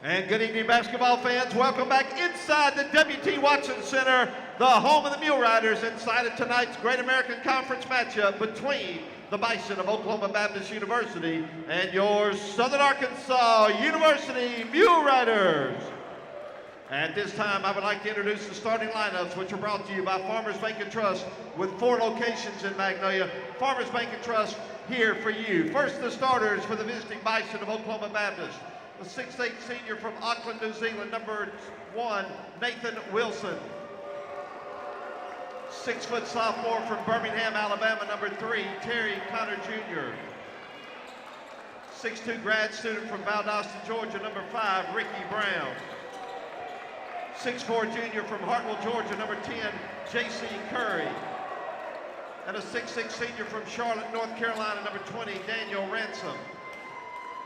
And good evening, basketball fans. Welcome back inside the W.T. Watson Center, the home of the Muleriders, inside of tonight's Great American Conference matchup between the Bison of Oklahoma Baptist University and your Southern Arkansas University Muleriders. At this time, I would like to introduce the starting lineups, which are brought to you by Farmers Bank and Trust with 4 locations in Magnolia. Farmers Bank and Trust here for you. First, the starters for the visiting Bison of Oklahoma Baptist. The 6'8" senior from Auckland, New Zealand, number 1, Nathan Wilson. 6' sophomore from Birmingham, Alabama, number 3, Terry Connor Jr. 6'2" grad student from Valdosta, Georgia, number 5, Ricky Brown. 6'4" junior from Hartwell, Georgia, number 10, J.C. Curry. And a 6'6" senior from Charlotte, North Carolina, number 20, Daniel Ransom.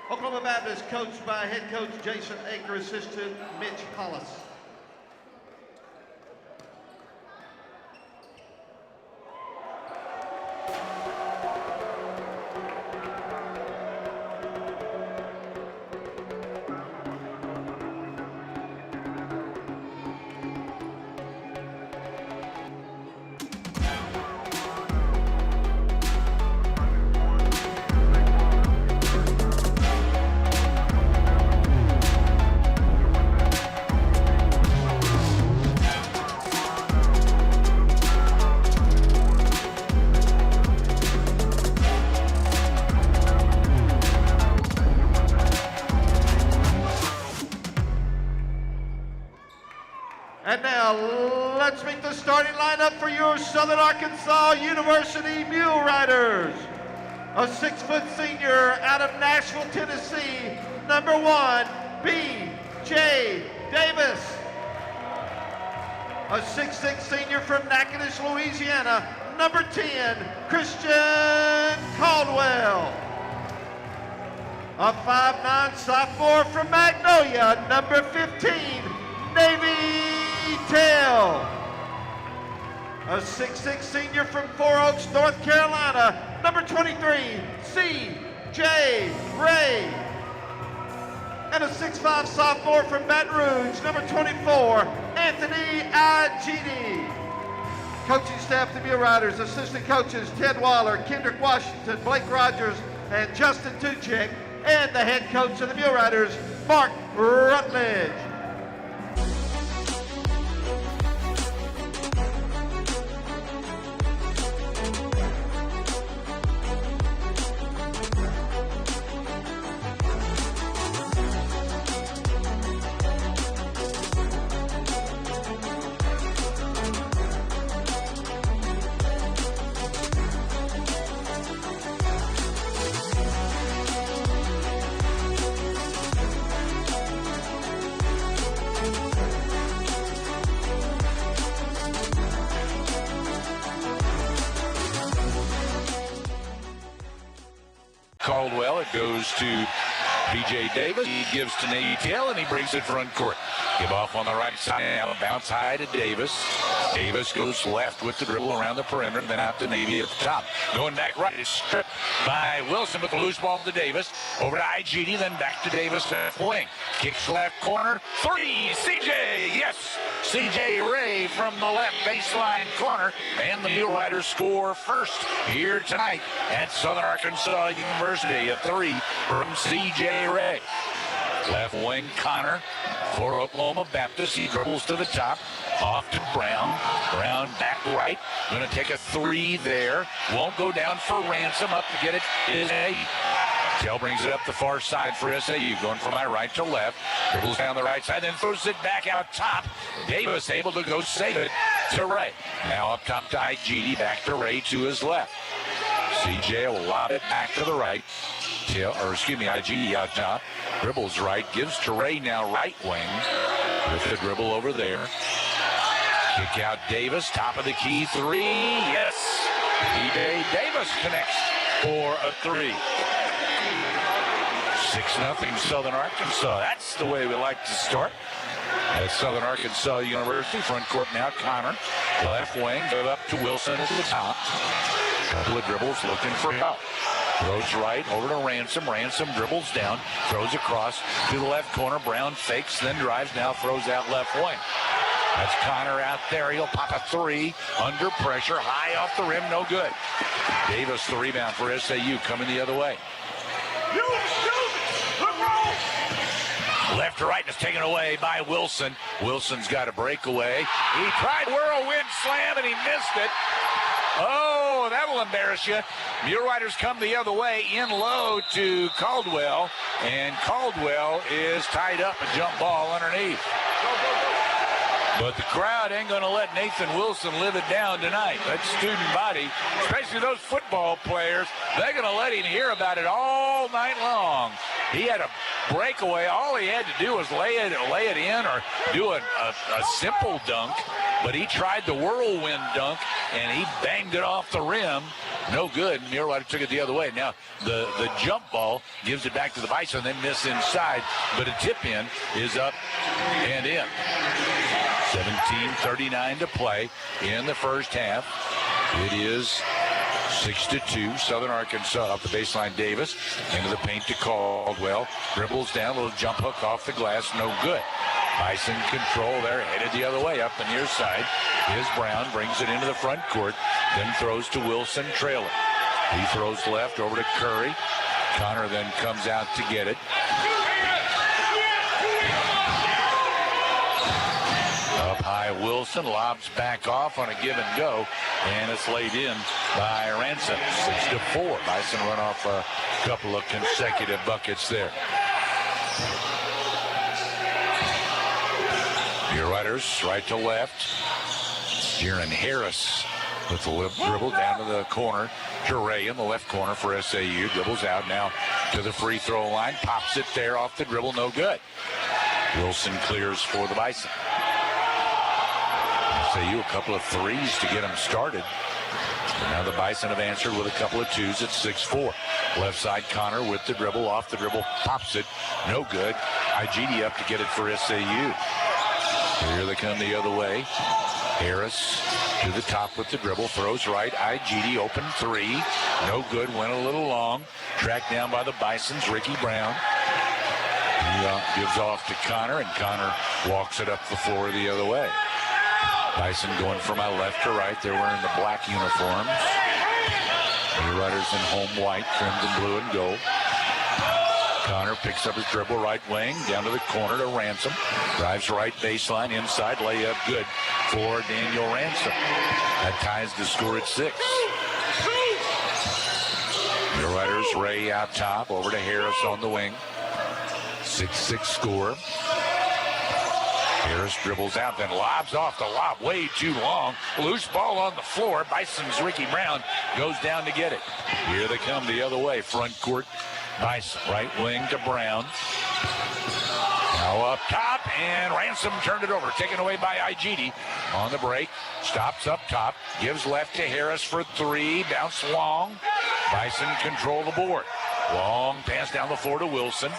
Oklahoma Baptist coached by head coach Jason Aker, assistant Mitch Hollis. And now, let's meet the starting lineup for your Southern Arkansas University Muleriders. A 6' senior out of Nashville, Tennessee, number 1, B.J. Davis. A 6'6" senior from Natchitoches, Louisiana, number 10, Christian Caldwell. A 5'9" sophomore from Magnolia, number 15, Navy Tail. A 6'6" senior from 4 Oaks, North Carolina, number 23, C.J. Ray. And a 6'5" sophomore from Baton Rouge, number 24, Anthony Agidi. Coaching staff, the Muleriders, assistant coaches Ted Waller, Kendrick Washington, Blake Rogers, and Justin Tuchek, and the head coach of the Muleriders, Mark Rutledge. Caldwell, it goes to B.J. Davis. He gives to Nate Tail, and he brings it front court. Give off on the right side now, bounce high to Davis. Davis goes left with the dribble around the perimeter, then out to Navy at the top. Going back right, is stripped by Wilson with the loose ball to Davis. Over to Igini, then back to Davis left wing. Kicks left corner, 3, C.J., yes! C.J. Ray from the left baseline corner, and the Muleriders score first here tonight at Southern Arkansas University. A 3 from C.J. Ray. Left wing Connor for Oklahoma Baptist. He dribbles to the top. Off to Brown. Brown back right. Going to take a 3 there. Won't go down for Ransom. Up to get it is A. Tell brings it up the far side for SAU. Going from my right to left. Dribbles down the right side. Then throws it back out top. Davis able to go save it to Ray. Now up top to Igini. Back to Ray to his left. CJ will lob it back to the right. Igini out top. Dribbles right, gives to Ray now right wing. With the dribble over there. Kick out Davis, top of the key, 3, yes! B.J. Davis connects for a 3. 6-0 Southern Arkansas. That's the way we like to start. At Southern Arkansas University, front court now, Connor. Left wing, go up to Wilson at the top. Couple of dribbles looking for help. Throws right over to Ransom. Ransom dribbles down, throws across to the left corner. Brown fakes, then drives, now throws out left wing. That's Connor out there. He'll pop a three under pressure, high off the rim, no good. Davis, the rebound for SAU, coming the other way. Left to right, and it's taken away by Wilson. Wilson's got a breakaway. He tried whirlwind slam, and he missed it. Oh, that will embarrass you. Muleriders come the other way, in low to Caldwell, and Caldwell is tied up, a jump ball underneath. But the crowd ain't going to let Nathan Wilson live it down tonight. That student body, especially those football players, they're going to let him hear about it all night long. He had a breakaway. All he had to do was lay it in or do a simple dunk. But he tried the whirlwind dunk, and he banged it off the rim. No good. Mulerider took it the other way. Now, the jump ball gives it back to the Bison. They miss inside, but a tip-in is up and in. 17:39 to play in the first half. It is 6-2. Southern Arkansas up the baseline. Davis into the paint to Caldwell. Dribbles down, a little jump hook off the glass. No good. Bison control there, headed the other way up the near side. Is Brown, brings it into the front court, then throws to Wilson, trailing. He throws left over to Curry. Connor then comes out to get it. Up high, Wilson lobs back off on a give and go, and it's laid in by Ransom. 6-4. Bison run off a couple of consecutive buckets there. Muleriders right to left. Jaron Harris with the lip dribble down to the corner. Ray in the left corner for SAU. Dribbles out now to the free throw line. Pops it there off the dribble. No good. Wilson clears for the Bison. SAU a couple of threes to get them started. And now the Bison have answered with a couple of twos at 6-4. Left side, Connor with the dribble. Off the dribble. Pops it. No good. IGD up to get it for SAU. Here they come the other way. Harris to the top with the dribble. Throws right. IGD open three. No good. Went a little long. Tracked down by the Bisons. Ricky Brown. He gives off to Connor, and Connor walks it up the floor the other way. Bison going from my left to right. They're wearing the black uniforms. Muleriders in home white, crimson, blue, and gold. Connor picks up his dribble, right wing, down to the corner to Ransom. Drives right baseline, inside, layup good for Daniel Ransom. That ties the score at 6. Muleriders, Ray out top, over to Harris on the wing. 6-6 score. Harris dribbles out, then lobs off the lob, way too long. Loose ball on the floor. Bison's Ricky Brown goes down to get it. Here they come the other way, front court. Bison, right wing to Brown. Now up top, and Ransom turned it over. Taken away by IGD on the break. Stops up top, gives left to Harris for three. Bounce long. Bison control the board. Long pass down the floor to Wilson.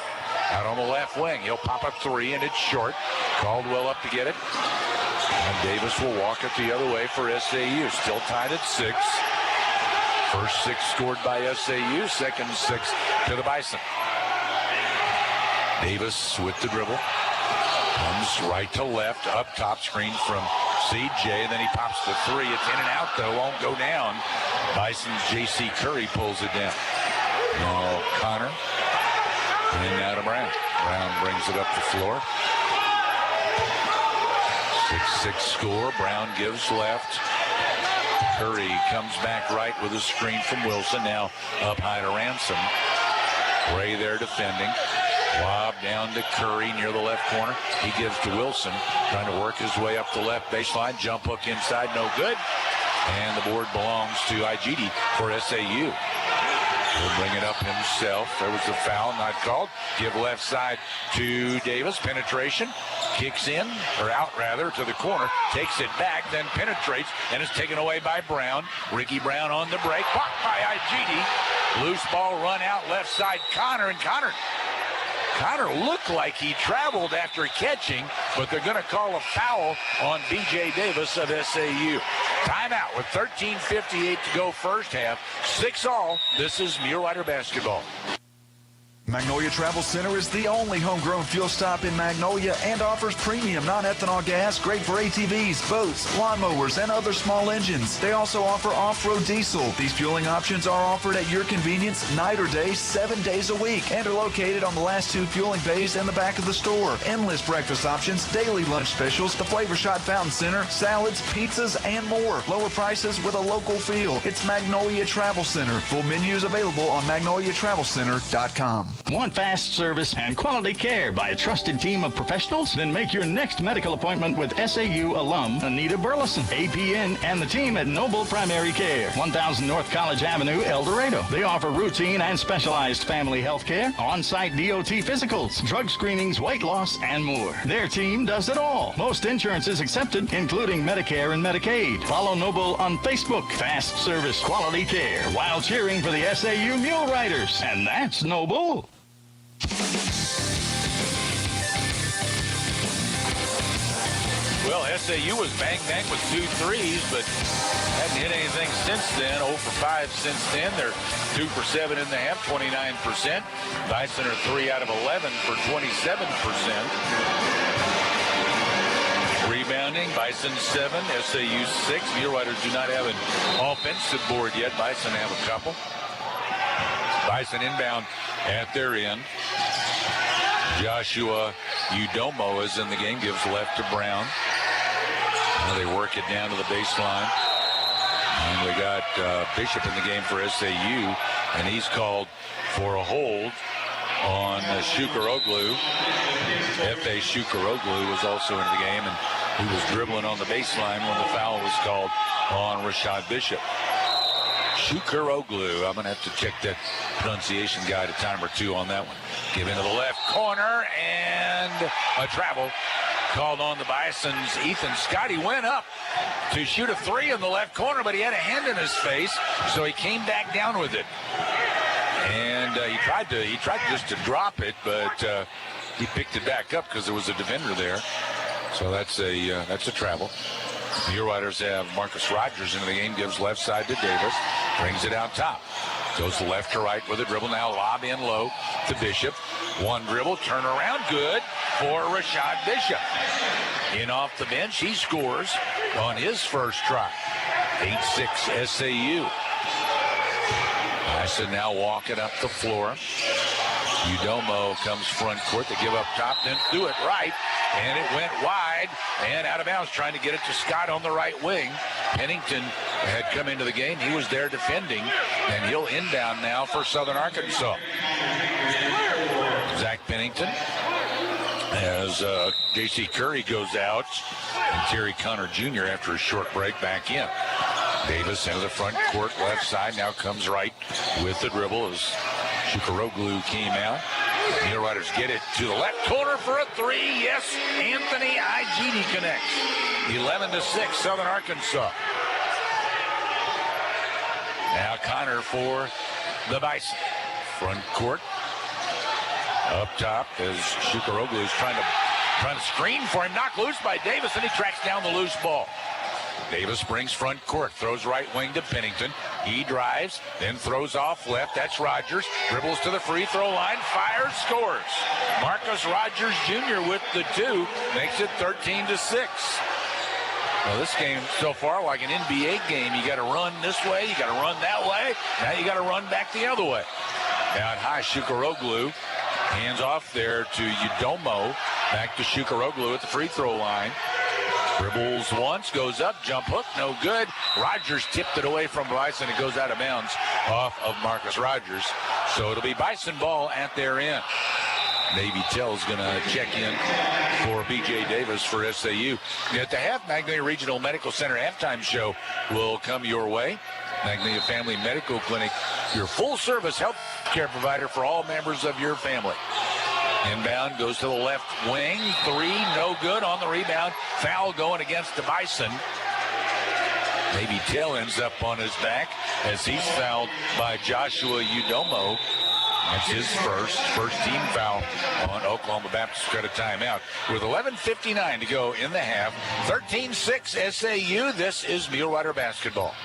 Out on the left wing. He'll pop a three, and it's short. Caldwell up to get it. And Davis will walk it the other way for SAU. Still tied at 6. First 6 scored by SAU. Second 6 to the Bison. Davis with the dribble. Comes right to left. Up top, screen from CJ. And then he pops the three. It's in and out, though. Won't go down. Bison's J.C. Curry pulls it down. Now Connor. And now to Brown. Brown brings it up the floor. 6-6 score. Brown gives left. Curry comes back right with a screen from Wilson. Now up high to Ransom. Ray there defending. Lob down to Curry near the left corner. He gives to Wilson. Trying to work his way up the left baseline. Jump hook inside. No good. And the board belongs to IGD for SAU. He'll bring it up himself. There was a foul, not called. Give left side to Davis. Penetration. Kicks in, or out rather, to the corner. Takes it back, then penetrates, and is taken away by Brown. Ricky Brown on the break. Blocked by IGD. Loose ball run out left side. Connor, and Connor Connor looked like he traveled after catching, but they're going to call a foul on B.J. Davis of SAU. Timeout with 13:58 to go first half. 6-all. This is Mulerider basketball. Magnolia Travel Center is the only homegrown fuel stop in Magnolia and offers premium non-ethanol gas, great for ATVs, boats, lawnmowers, and other small engines. They also offer off-road diesel. These fueling options are offered at your convenience, night or day, 7 days a week, and are located on the last 2 fueling bays in the back of the store. Endless breakfast options, daily lunch specials, the Flavor Shot Fountain Center, salads, pizzas, and more. Lower prices with a local feel. It's Magnolia Travel Center. Full menus available on magnoliatravelcenter.com. Want fast service and quality care by a trusted team of professionals? Then make your next medical appointment with SAU alum Anita Burleson, APN, and the team at Noble Primary Care, 1000 North College Avenue, El Dorado. They offer routine and specialized family health care, on-site DOT physicals, drug screenings, weight loss, and more. Their team does it all. Most insurance is accepted, including Medicare and Medicaid. Follow Noble on Facebook. Fast service, quality care, while cheering for the SAU Muleriders. And that's Noble. Well, SAU was bang-bang with 2 threes, but hadn't hit anything since then. 0 for 5 since then. They're 2 for 7 in the half, 29%. Bison are 3 out of 11 for 27%. Rebounding, Bison 7, SAU 6. Muleriders do not have an offensive board yet. Bison have a couple. Bison inbound at their end. Joshua Udomo is in the game, gives left to Brown. Now they work it down to the baseline. And we got Bishop in the game for SAU, and he's called for a hold on Shukaroglu. F.A. Shukaroglu was also in the game, and he was dribbling on the baseline when the foul was called on Rashad Bishop. Shukaroglu. I'm going to have to check that pronunciation guide a time or two on that one. Give into the left corner, and a travel called on the Bison's Ethan Scott. He went up to shoot a 3 in the left corner, but he had a hand in his face, so he came back down with it. And he tried just to drop it, but he picked it back up because there was a defender there. So that's a travel. The Muleriders have Marcus Rogers into the game, gives left side to Davis, brings it out top. Goes left to right with a dribble. Now lob in low to Bishop. One dribble, turn around, good for Rashad Bishop. In off the bench, he scores on his first try. 8-6 SAU. Bison now walking up the floor. Udomo comes front court. They give up top, then threw it right, and it went wide and out of bounds, trying to get it to Scott on the right wing. Pennington had come into the game. He was there defending, and he'll inbound now for Southern Arkansas. Zach Pennington as J.C. Curry goes out, and Terry Connor Jr. after a short break back in. Davis into the front court, left side, now comes right with the dribble as Shukaroglu came out. Muleriders get it to the left corner for a 3. Yes, Anthony Igidi connects. 11-6, Southern Arkansas. Now Connor for the Bison. Front court. Up top as Shukaroglu is trying to screen for him. Knocked loose by Davis, and he tracks down the loose ball. Davis brings front court, throws right wing to Pennington. He drives, then throws off left. That's Rogers. Dribbles to the free throw line, fires, scores. Marcus Rogers Jr. with the 2, makes it 13-6. Well, this game so far like an NBA game. You got to run this way, you got to run that way. Now you got to run back the other way. Down high, Shukaroglu. Hands off there to Udomo. Back to Shukaroglu at the free throw line. Dribbles once, goes up, jump hook, no good. Rogers tipped it away from Bison. It goes out of bounds off of Marcus Rogers. So it'll be Bison ball at their end. Navy Tell's going to check in for B.J. Davis for SAU. At the half, Magnolia Regional Medical Center halftime show will come your way. Magnolia Family Medical Clinic, your full-service health care provider for all members of your family. Inbound goes to the left wing. 3, no good on the rebound. Foul going against the Bison. Maybe Tail ends up on his back as he's fouled by Joshua Udomo. That's his first team foul on Oklahoma Baptist. Got a timeout with 11:59 to go in the half. 13-6 SAU. This is Mulerider basketball.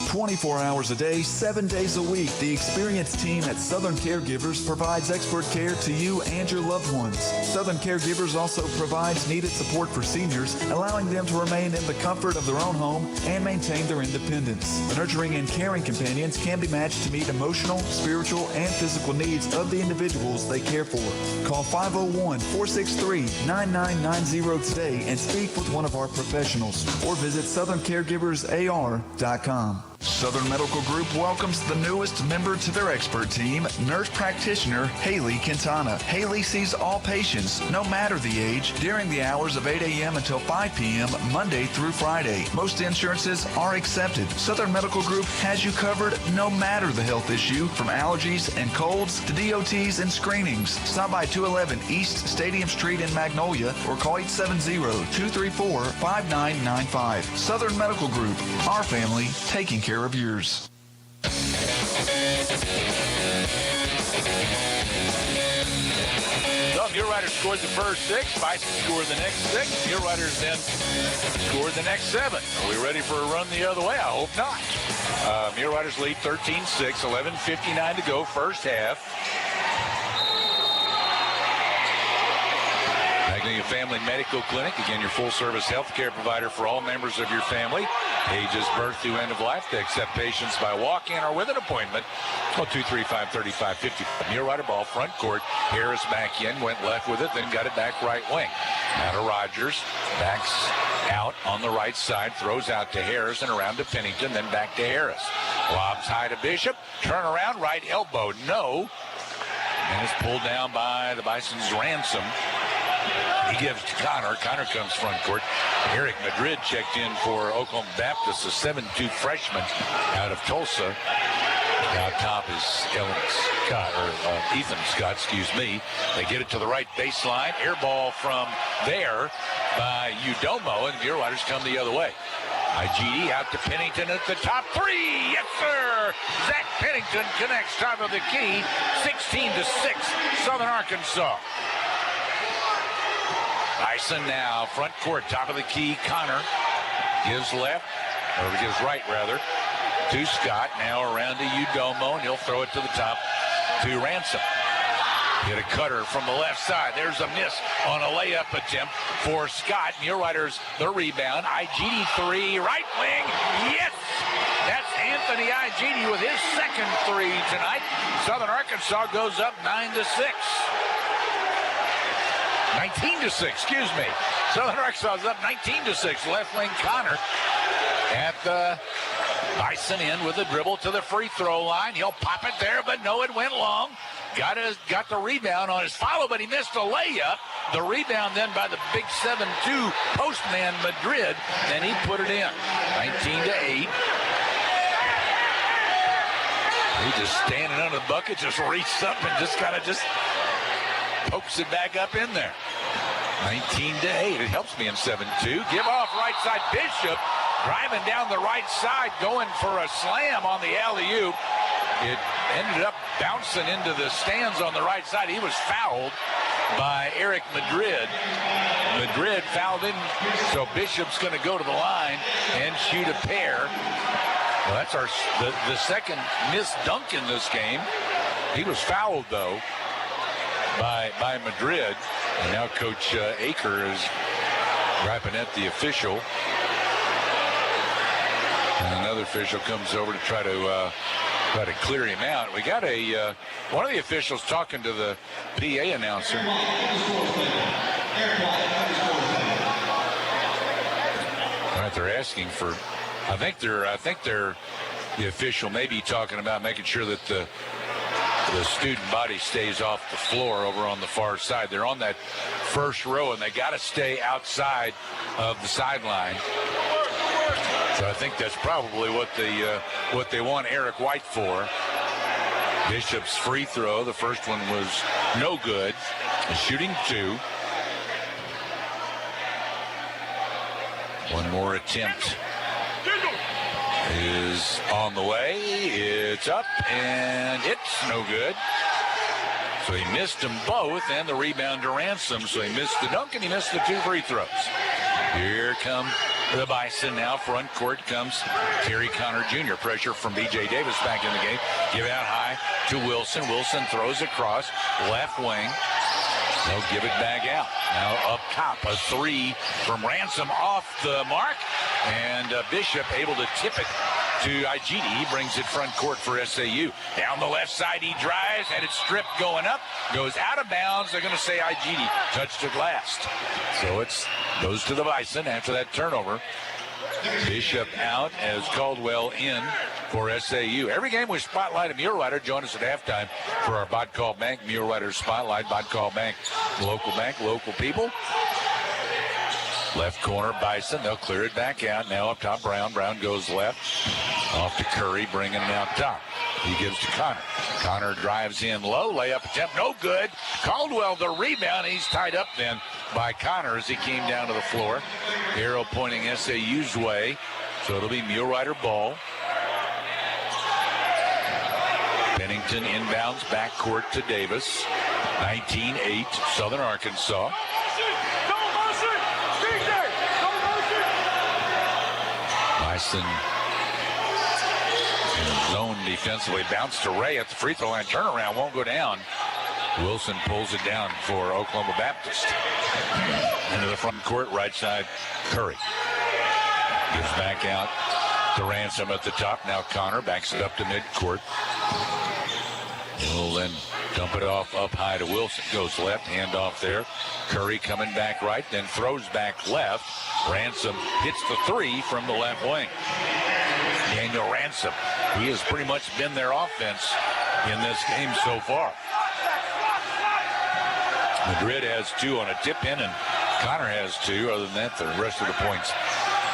24 hours a day, 7 days a week, the experienced team at Southern Caregivers provides expert care to you and your loved ones. Southern Caregivers also provides needed support for seniors, allowing them to remain in the comfort of their own home and maintain their independence. The nurturing and caring companions can be matched to meet emotional, spiritual, and physical needs of the individuals they care for. Call 501-463-9990 today and speak with one of our professionals, or visit southerncaregiversar.com. Southern Medical Group welcomes the newest member to their expert team, nurse practitioner Haley Quintana. Haley sees all patients, no matter the age, during the hours of 8 a.m. until 5 p.m. Monday through Friday. Most insurances are accepted. Southern Medical Group has you covered no matter the health issue, from allergies and colds to DOTs and screenings. Stop by 211 East Stadium Street in Magnolia or call 870-234-5995. Southern Medical Group, our family taking care of yours. So Muleriders scored the first 6. Bison scored the next 6. Muleriders then scored the next 7. Are we ready for a run the other way? I hope not. Muleriders lead 13-6, 11:59 to go, first half. Magnolia Family Medical Clinic, again, your full-service health care provider for all members of your family. Ages birth through end of life. They accept patients by walk-in or with an appointment. Call 235-3550. Mulerider ball, front court. Harris back in, went left with it, then got it back right wing. Now to Rogers. Backs out on the right side, throws out to Harris and around to Pennington, then back to Harris. Lobs high to Bishop. Turn around, right elbow, no. And it's pulled down by the Bison's Ransom. He gives to Connor. Connor comes front court. Eric Madrid checked in for Oklahoma Baptist, a 7'2" freshman out of Tulsa. Now top is Ethan Scott, They get it to the right baseline. Air ball from there by Udomo, and the Muleriders come the other way. IGD out to Pennington at the top. 3, yes sir! Zach Pennington connects top of the key. 16-6, Southern Arkansas. Bison now, front court, top of the key. Connor gives left, or gives right rather, to Scott. Now around to Udomo, and he'll throw it to the top to Ransom. Get a cutter from the left side. There's a miss on a layup attempt for Scott. Muleriders the rebound. IGD 3, right wing. Yes! That's Anthony IGD with his second 3 tonight. Southern Arkansas goes up 9-6. 19-6, excuse me. Southern Arkansas is up 19-6. Left wing Connor at the Bison end with a dribble to the free throw line. He'll pop it there, but no, it went long. Got the rebound on his follow, but he missed a layup. The rebound then by the big 7'2" postman Madrid, and he put it in. 19-8. He just standing under the bucket, just reached up and just pokes it back up in there. 19-8. It helps me in 7-2. Give off right side. Bishop driving down the right side, going for a slam on the alley-oop. It ended up bouncing into the stands on the right side. He was fouled by Eric Madrid. Madrid fouled him, so Bishop's going to go to the line and shoot a pair. Well, that's the second missed dunk in this game. He was fouled, though, by Madrid. And now Coach Aker is griping at the official. And another official comes over to try to clear him out. We got one of the officials talking to the PA announcer. Right, they're asking for. I think they're the official may be talking about making sure that the student body stays off the floor over on the far side. They're on that first row, and they got to stay outside of the sideline. So I think that's probably what they want Eric White for. Bishop's free throw, the first one was no good. Shooting 2. One more attempt is on the way. It's up, and it's no good. So he missed them both, and the rebound to Ransom. So he missed the dunk, and he missed the 2 free throws. Here come the Bison. Now front court comes Terry Connor Jr. Pressure from B.J. Davis back in the game. Give out high to Wilson. Wilson throws across left wing. They'll give it back out. Now up top, a 3 from Ransom off the mark. And Bishop able to tip it to Igidi. He brings it front court for SAU. Down the left side, he drives, and it's stripped going up. Goes out of bounds. They're going to say Igidi touched it last. So it goes to the Bison after that turnover. Bishop out as Caldwell in for SAU. Every game we spotlight a Mulerider. Join us at halftime for our Bodcall Bank Mulerider Spotlight. Bodcall Bank, local people. Left corner, Bison. They'll clear it back out. Now up top, Brown. Brown goes left. Off to Curry, bringing it out top. He gives to Connor. Connor drives in low. Layup attempt, no good. Caldwell the rebound. He's tied up then by Connor as he came down to the floor. Arrow pointing SAU's way. So it'll be Mulerider ball. Bennington inbounds backcourt to Davis. 19-8, Southern Arkansas. Bison in zone defensively. Bounce to Ray at the free throw line. Turnaround won't go down. Wilson pulls it down for Oklahoma Baptist. Into the front court, right side, Curry. Gives back out to Ransom at the top. Now Connor backs it up to midcourt. Will then dump it off up high to Wilson. Goes left, hand off there. Curry coming back right, then throws back left. Ransom hits the 3 from the left wing. Daniel Ransom. He has pretty much been their offense in this game so far. Madrid has 2 on a tip-in, and Connor has 2. Other than that, the rest of the points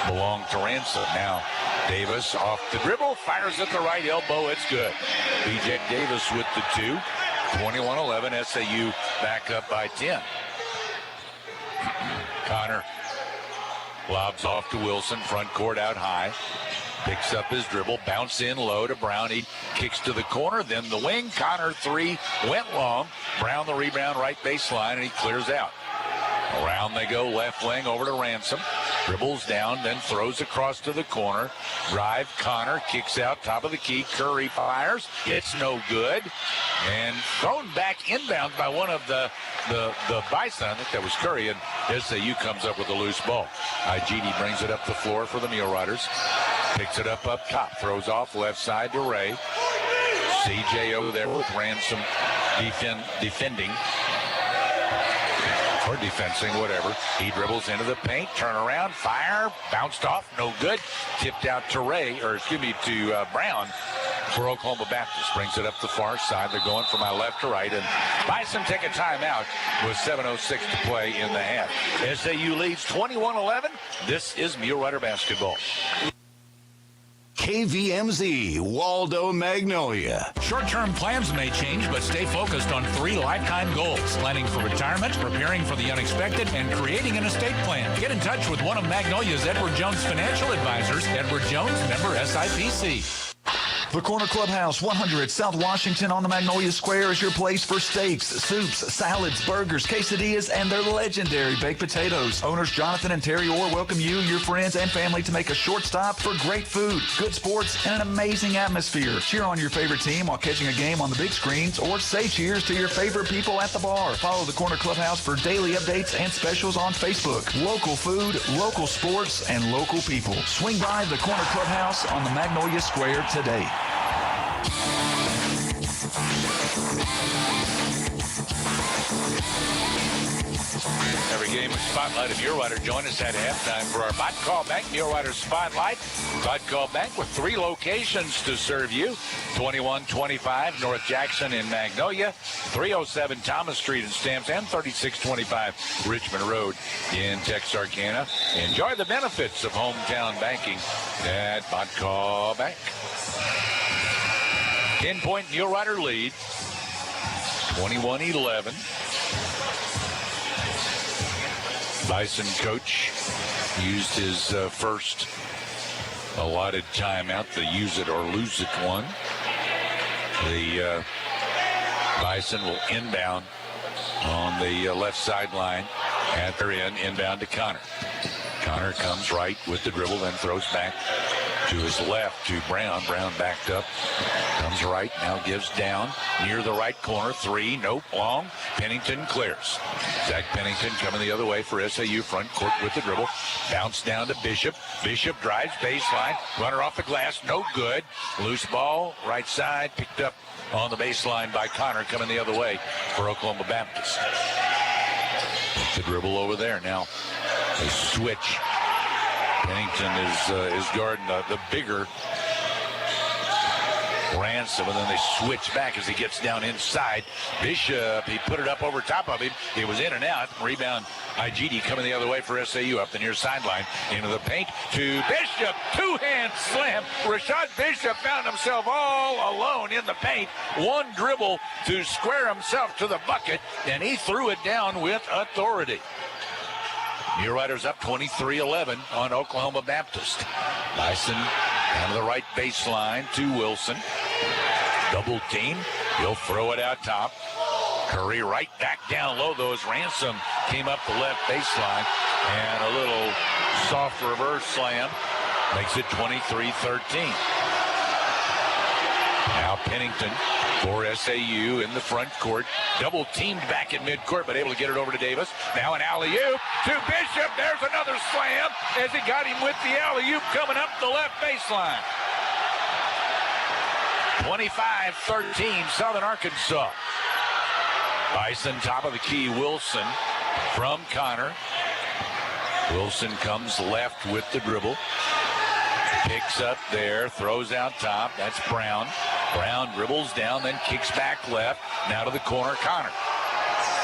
belong to Ransom. Now, Davis off the dribble, fires at the right elbow. It's good. B.J. Davis with the 2. 21-11, SAU back up by 10. Connor lobs off to Wilson, front court out high. Picks up his dribble, bounce in low to Brown. He kicks to the corner, then the wing. Connor 3 went long. Brown the rebound, right baseline, and he clears out. Around they go, left wing over to Ransom. Dribbles down, then throws across to the corner. Drive, Connor kicks out, top of the key. Curry fires. It's no good. And thrown back inbounds by one of the Bison. I think that was Curry, and SAU comes up with a loose ball. Igidi brings it up the floor for the Muleriders. Picks it up top. Throws off left side to Ray. CJ over there with Ransom defending. Or defensing, whatever. He dribbles into the paint, turn around, fire, bounced off, no good. Tipped out to to Brown for Oklahoma Baptist. Brings it up the far side. They're going from my left to right, and Bison take a timeout with 7:06 to play in the half. SAU leads 21-11. This is Mulerider basketball. KVMZ, Waldo Magnolia. Short-term plans may change, but stay focused on 3 lifetime goals: planning for retirement, preparing for the unexpected, and creating an estate plan. Get in touch with one of Magnolia's Edward Jones financial advisors. Edward Jones, member SIPC. The Corner Clubhouse, 100 South Washington on the Magnolia Square is your place for steaks, soups, salads, burgers, quesadillas, and their legendary baked potatoes. Owners Jonathan and Terry Orr welcome you, your friends, and family to make a short stop for great food, good sports, and an amazing atmosphere. Cheer on your favorite team while catching a game on the big screens, or say cheers to your favorite people at the bar. Follow the Corner Clubhouse for daily updates and specials on Facebook. Local food, local sports, and local people. Swing by the Corner Clubhouse on the Magnolia Square today. Every game is Spotlight of Mulerider. Join us at halftime for our Bodcall Bank Mulerider Spotlight. Bodcall Bank with 3 locations to serve you. 2125 North Jackson in Magnolia, 307 Thomas Street in Stamps, and 3625 Richmond Road in Texarkana. Enjoy the benefits of hometown banking at Bodcall Bank. 10-point Mulerider lead, 21-11. Bison coach used his first allotted timeout, the use it or lose it one. The Bison will inbound on the left sideline at their end, inbound to Connor. Connor comes right with the dribble, then throws back to his left to Brown. Brown backed up, comes right, now gives down near the right corner. Three, nope, long. Pennington clears. Zach Pennington coming the other way for SAU, front court with the dribble. Bounce down to Bishop. Bishop drives baseline. Runner off the glass, no good. Loose ball, right side, picked up on the baseline by Connor, coming the other way for Oklahoma Baptist. The dribble over there now. They switch. Pennington is guarding the bigger Ransom, and then they switch back as he gets down inside. Bishop, he put it up over top of him. It was in and out. Rebound, IGD coming the other way for SAU up the near sideline. Into the paint to Bishop. Two-hand slam. Rashad Bishop found himself all alone in the paint. One dribble to square himself to the bucket, and he threw it down with authority. Muleriders up 23-11 on Oklahoma Baptist. Bison down to the right baseline to Wilson. Double team. He'll throw it out top. Curry right back down low, though, as Ransom came up the left baseline. And a little soft reverse slam makes it 23-13. Now Pennington for SAU in the front court. Double teamed back at midcourt, but able to get it over to Davis. Now an alley-oop to Bishop. There's another slam as he got him with the alley-oop coming up the left baseline. 25-13, Southern Arkansas. Bison top of the key, Wilson from Connor. Wilson comes left with the dribble. Picks up there, throws out top. That's Brown. Brown dribbles down, then kicks back left. Now to the corner, Connor.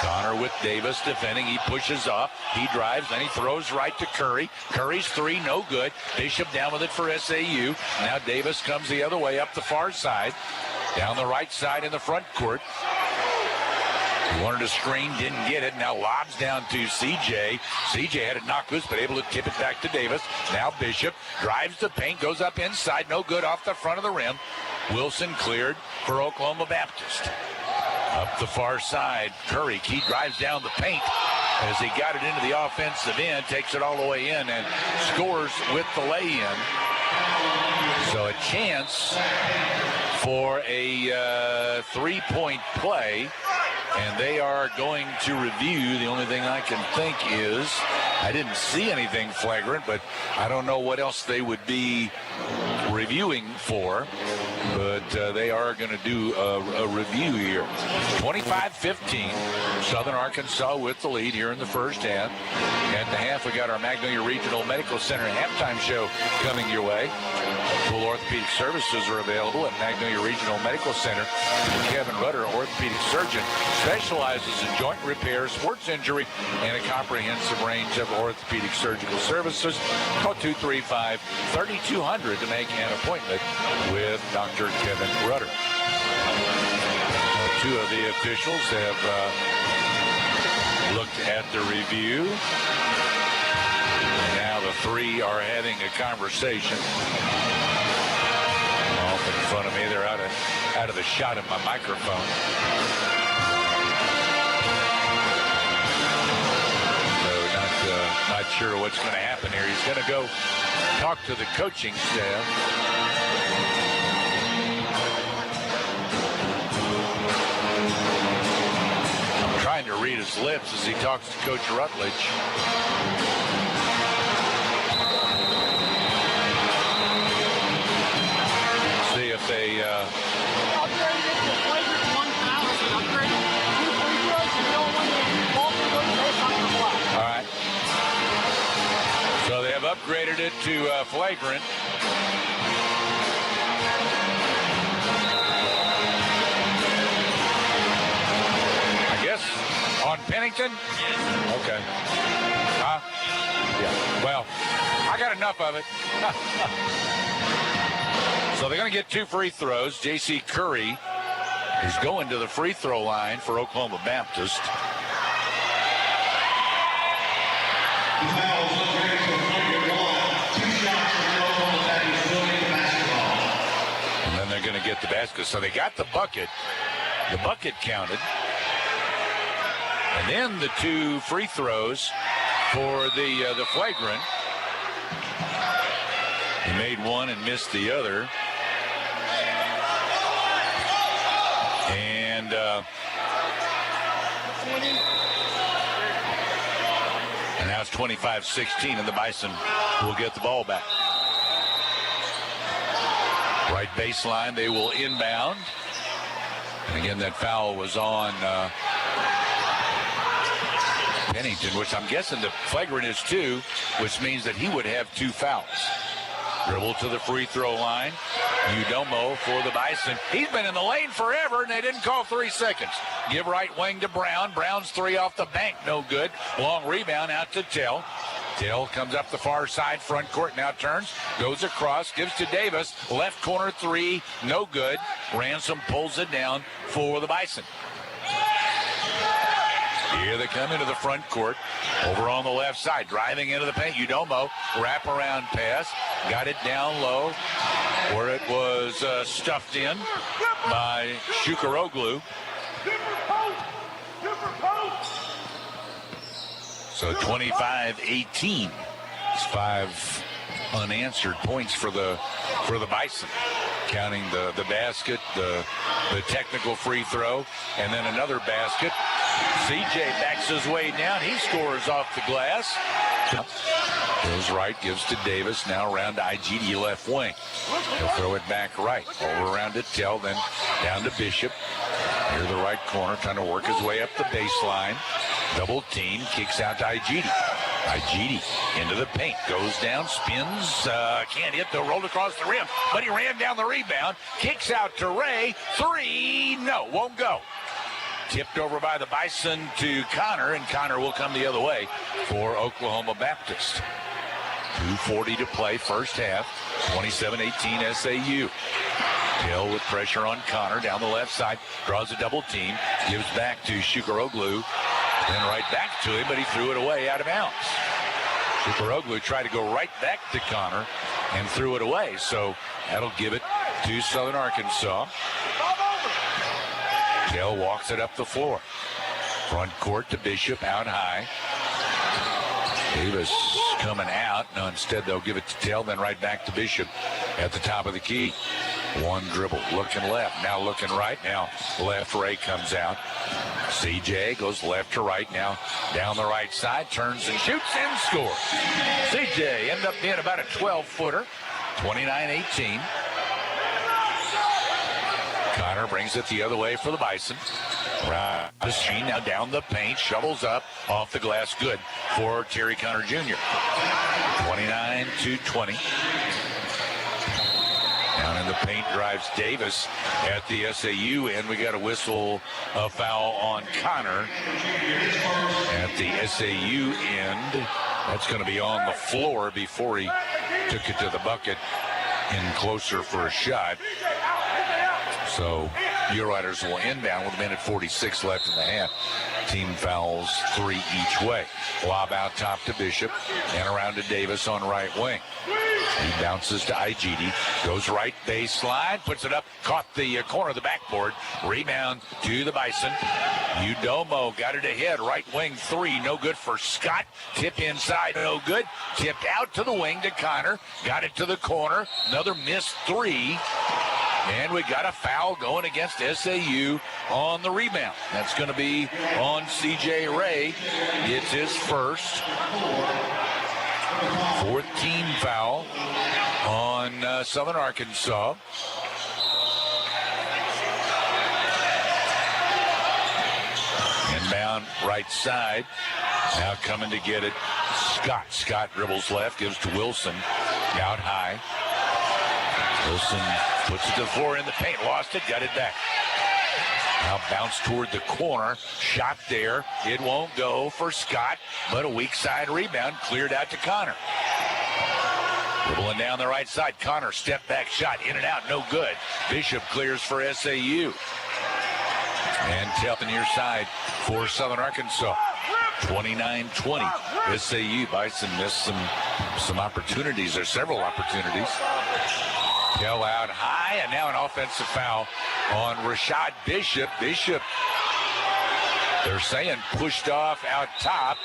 Connor with Davis defending. He pushes off. He drives, then he throws right to Curry. Curry's three, no good. Bishop down with it for SAU. Now Davis comes the other way up the far side. Down the right side in the front court. He wanted a screen, didn't get it. Now lobs down to CJ. CJ had it knocked loose, but able to tip it back to Davis. Now Bishop drives the paint, goes up inside, no good off the front of the rim. Wilson cleared for Oklahoma Baptist. Up the far side, Curry, he drives down the paint as he got it into the offensive end, takes it all the way in and scores with the lay-in. So a chance for a three-point play. And they are going to review. The only thing I can think is I didn't see anything flagrant, but I don't know what else they would be reviewing for. But they are going to do a review here. 25-15, Southern Arkansas with the lead here in the first half. At the half, we got our Magnolia Regional Medical Center halftime show coming your way. Full orthopedic services are available at Magnolia Regional Medical Center. Kevin Rudder, orthopedic surgeon, specializes in joint repair, sports injury, and a comprehensive range of orthopedic surgical services. Call 235-3200 to make an appointment with Dr. Kevin Rudder. Two of the officials have looked at the review. Now the three are having a conversation. Off in front of me, they're out of the shot of my microphone. So not sure what's going to happen here. He's going to go talk to the coaching staff. I'm trying to read his lips as he talks to Coach Rutledge. See if they all right. So they have upgraded it to flagrant. I guess on Pennington? Okay. Huh? Yeah. Well, I got enough of it. So they're going to get two free throws. J.C. Curry is going to the free throw line for Oklahoma Baptist. And then they're going to get the basket. So they got the bucket. the bucket counted. And then the 2 free throws for the flagrant. He made one and missed the other. And now it's 25-16, and the Bison will get the ball back. Right baseline, they will inbound. And again, that foul was on Pennington, which I'm guessing the flagrant is 2, which means that he would have 2 fouls. Dribble to the free throw line. Udomo for the Bison. He's been in the lane forever, and they didn't call 3 seconds. Give right wing to Brown. Brown's 3 off the bank, no good. Long rebound out to Tell. Tell comes up the far side, front court, now turns, goes across, gives to Davis. Left corner 3, no good. Ransom pulls it down for the Bison. Here they come into the front court. Over on the left side, driving into the paint. Udomo, wraparound pass. Got it down low where it was stuffed in by Shukaroglu. So 25-18. It's 5 unanswered points for the Bison. Counting the basket, the technical free throw, and then another basket. CJ backs his way down. He scores off the glass. Goes right, gives to Davis. Now around to IGD left wing. He'll throw it back right. Over around to Tell, then down to Bishop. Near the right corner, trying to work his way up the baseline. Double team, kicks out to IGD. IGD into the paint, goes down, spins, can't hit, though, rolled across the rim, but he ran down the rebound, kicks out to Ray, 3, no, won't go. Tipped over by the Bison to Connor, and Connor will come the other way for Oklahoma Baptist. 2:40 to play, first half, 27-18 SAU. Hill with pressure on Connor down the left side, draws a double team, gives back to Shukaroglu, then right back to him, but he threw it away out of bounds. Shukaroglu tried to go right back to Connor and threw it away, so that'll give it to Southern Arkansas. Hill walks it up the floor. Front court to Bishop, out high. Davis coming out. No, instead they'll give it to Tell, then right back to Bishop at the top of the key. One dribble, looking left, now looking right, now left. Ray comes out. CJ goes left to right, now down the right side, turns and shoots and scores. CJ ended up being about a 12-footer, 29-18. Connor brings it the other way for the Bison. Right, the screen now down the paint, shovels up off the glass, good for Terry Connor Jr. 29-20. Down in the paint drives Davis at the SAU end. We got a whistle, a foul on Connor at the SAU end. That's going to be on the floor before he took it to the bucket in closer for a shot. So Muleriders will inbound with 1:46 left in the half. Team fouls 3 each way. Lob out top to Bishop and around to Davis on right wing. He bounces to IGD, goes right baseline, puts it up, caught the corner of the backboard. Rebound to the Bison. Udomo got it ahead, right wing 3, no good for Scott. Tip inside, no good. Tipped out to the wing to Connor, got it to the corner, another missed 3. And we got a foul going against SAU on the rebound. That's going to be on CJ Ray. It's his first. 4th team foul on Southern Arkansas. Inbound right side. Now coming to get it, Scott. Scott dribbles left, gives to Wilson. Out high. Wilson puts it to the floor in the paint, lost it, got it back. Now bounce toward the corner, shot there. It won't go for Scott, but a weak side rebound cleared out to Connor. Dribbling down the right side, Connor, step back shot, in and out, no good. Bishop clears for SAU. And Tell near side for Southern Arkansas. 29-20. SAU Bison missed some opportunities. There's several opportunities. Tell out high, and now an offensive foul on Rashad Bishop. Bishop, they're saying, pushed off out top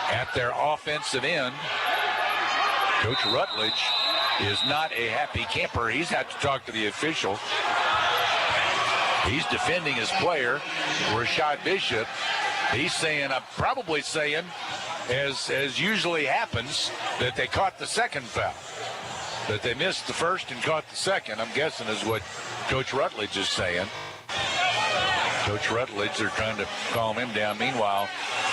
at their offensive end. Coach Rutledge is not a happy camper. He's had to talk to the official. He's defending his player, Rashad Bishop. He's saying, probably saying, as usually happens, that they caught the second foul. That they missed the first and caught the second, I'm guessing, is what Coach Rutledge is saying. Coach Rutledge, they're trying to calm him down. Meanwhile,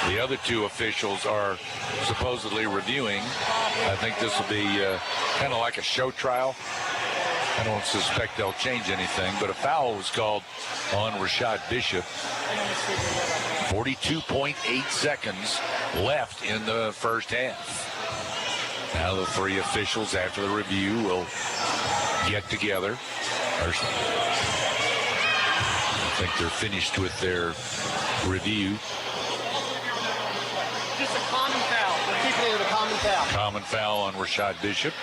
the other two officials are supposedly reviewing. I think this will be kind of like a show trial. I don't suspect they'll change anything, but a foul was called on Rashad Bishop. 42.8 seconds left in the first half. Now the three officials, after the review, will get together. I think they're finished with their review. Just a common foul. We're keeping it with a common foul. Common foul on Rashad Bishop.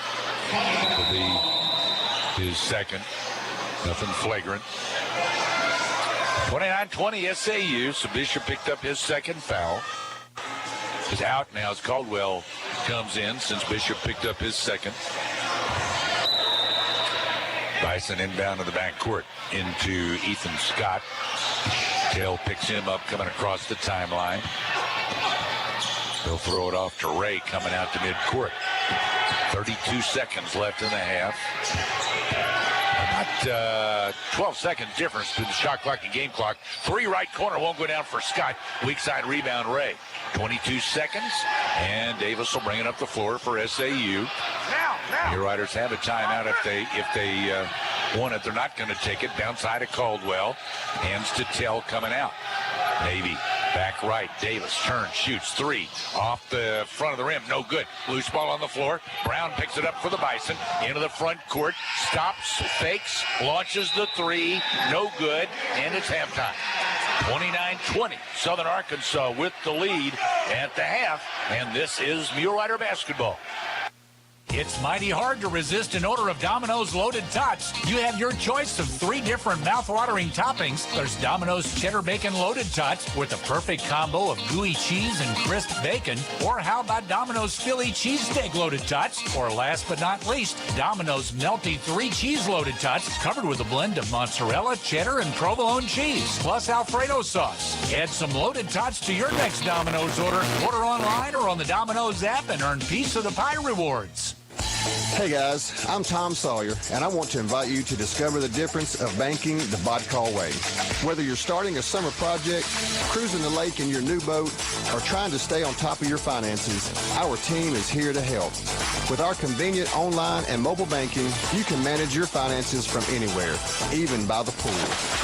Will be his second. Nothing flagrant. 29-20 SAU. So Bishop picked up his second foul. Is out now as Caldwell comes in since Bishop picked up his second. Bison inbound to the backcourt into Ethan Scott. Tail picks him up coming across the timeline. They'll throw it off to Ray coming out to midcourt. 32 seconds left in the half. About 12 seconds difference between the shot clock and game clock. 3 right corner won't go down for Scott. Weak side rebound Ray. 22 seconds, and Davis will bring it up the floor for SAU. Muleriders have a timeout if they want it. They're not going to take it. Bounce high to Caldwell. Hands to Tell coming out. Navy back right. Davis turns, shoots 3 off the front of the rim. No good. Loose ball on the floor. Brown picks it up for the Bison. Into the front court. Stops, fakes, launches the 3. No good. And it's halftime. 29-20. Southern Arkansas with the lead at the half. And this is Mulerider basketball. It's mighty hard to resist an odor of Domino's Loaded Tots. You have your choice of 3 different mouth-watering toppings. There's Domino's Cheddar Bacon Loaded Tots with the perfect combo of gooey cheese and crisp bacon. Or how about Domino's Philly Cheesesteak Loaded Tots? Or last but not least, Domino's Melty 3 Cheese Loaded Tots covered with a blend of mozzarella, cheddar, and provolone cheese, plus Alfredo sauce. Add some Loaded Tots to your next Domino's order. Order online or on the Domino's app and earn Piece of the Pie rewards. Hey guys, I'm Tom Sawyer, and I want to invite you to discover the difference of banking the Vodcall way. Whether you're starting a summer project, cruising the lake in your new boat, or trying to stay on top of your finances, our team is here to help. With our convenient online and mobile banking, you can manage your finances from anywhere, even by the pool.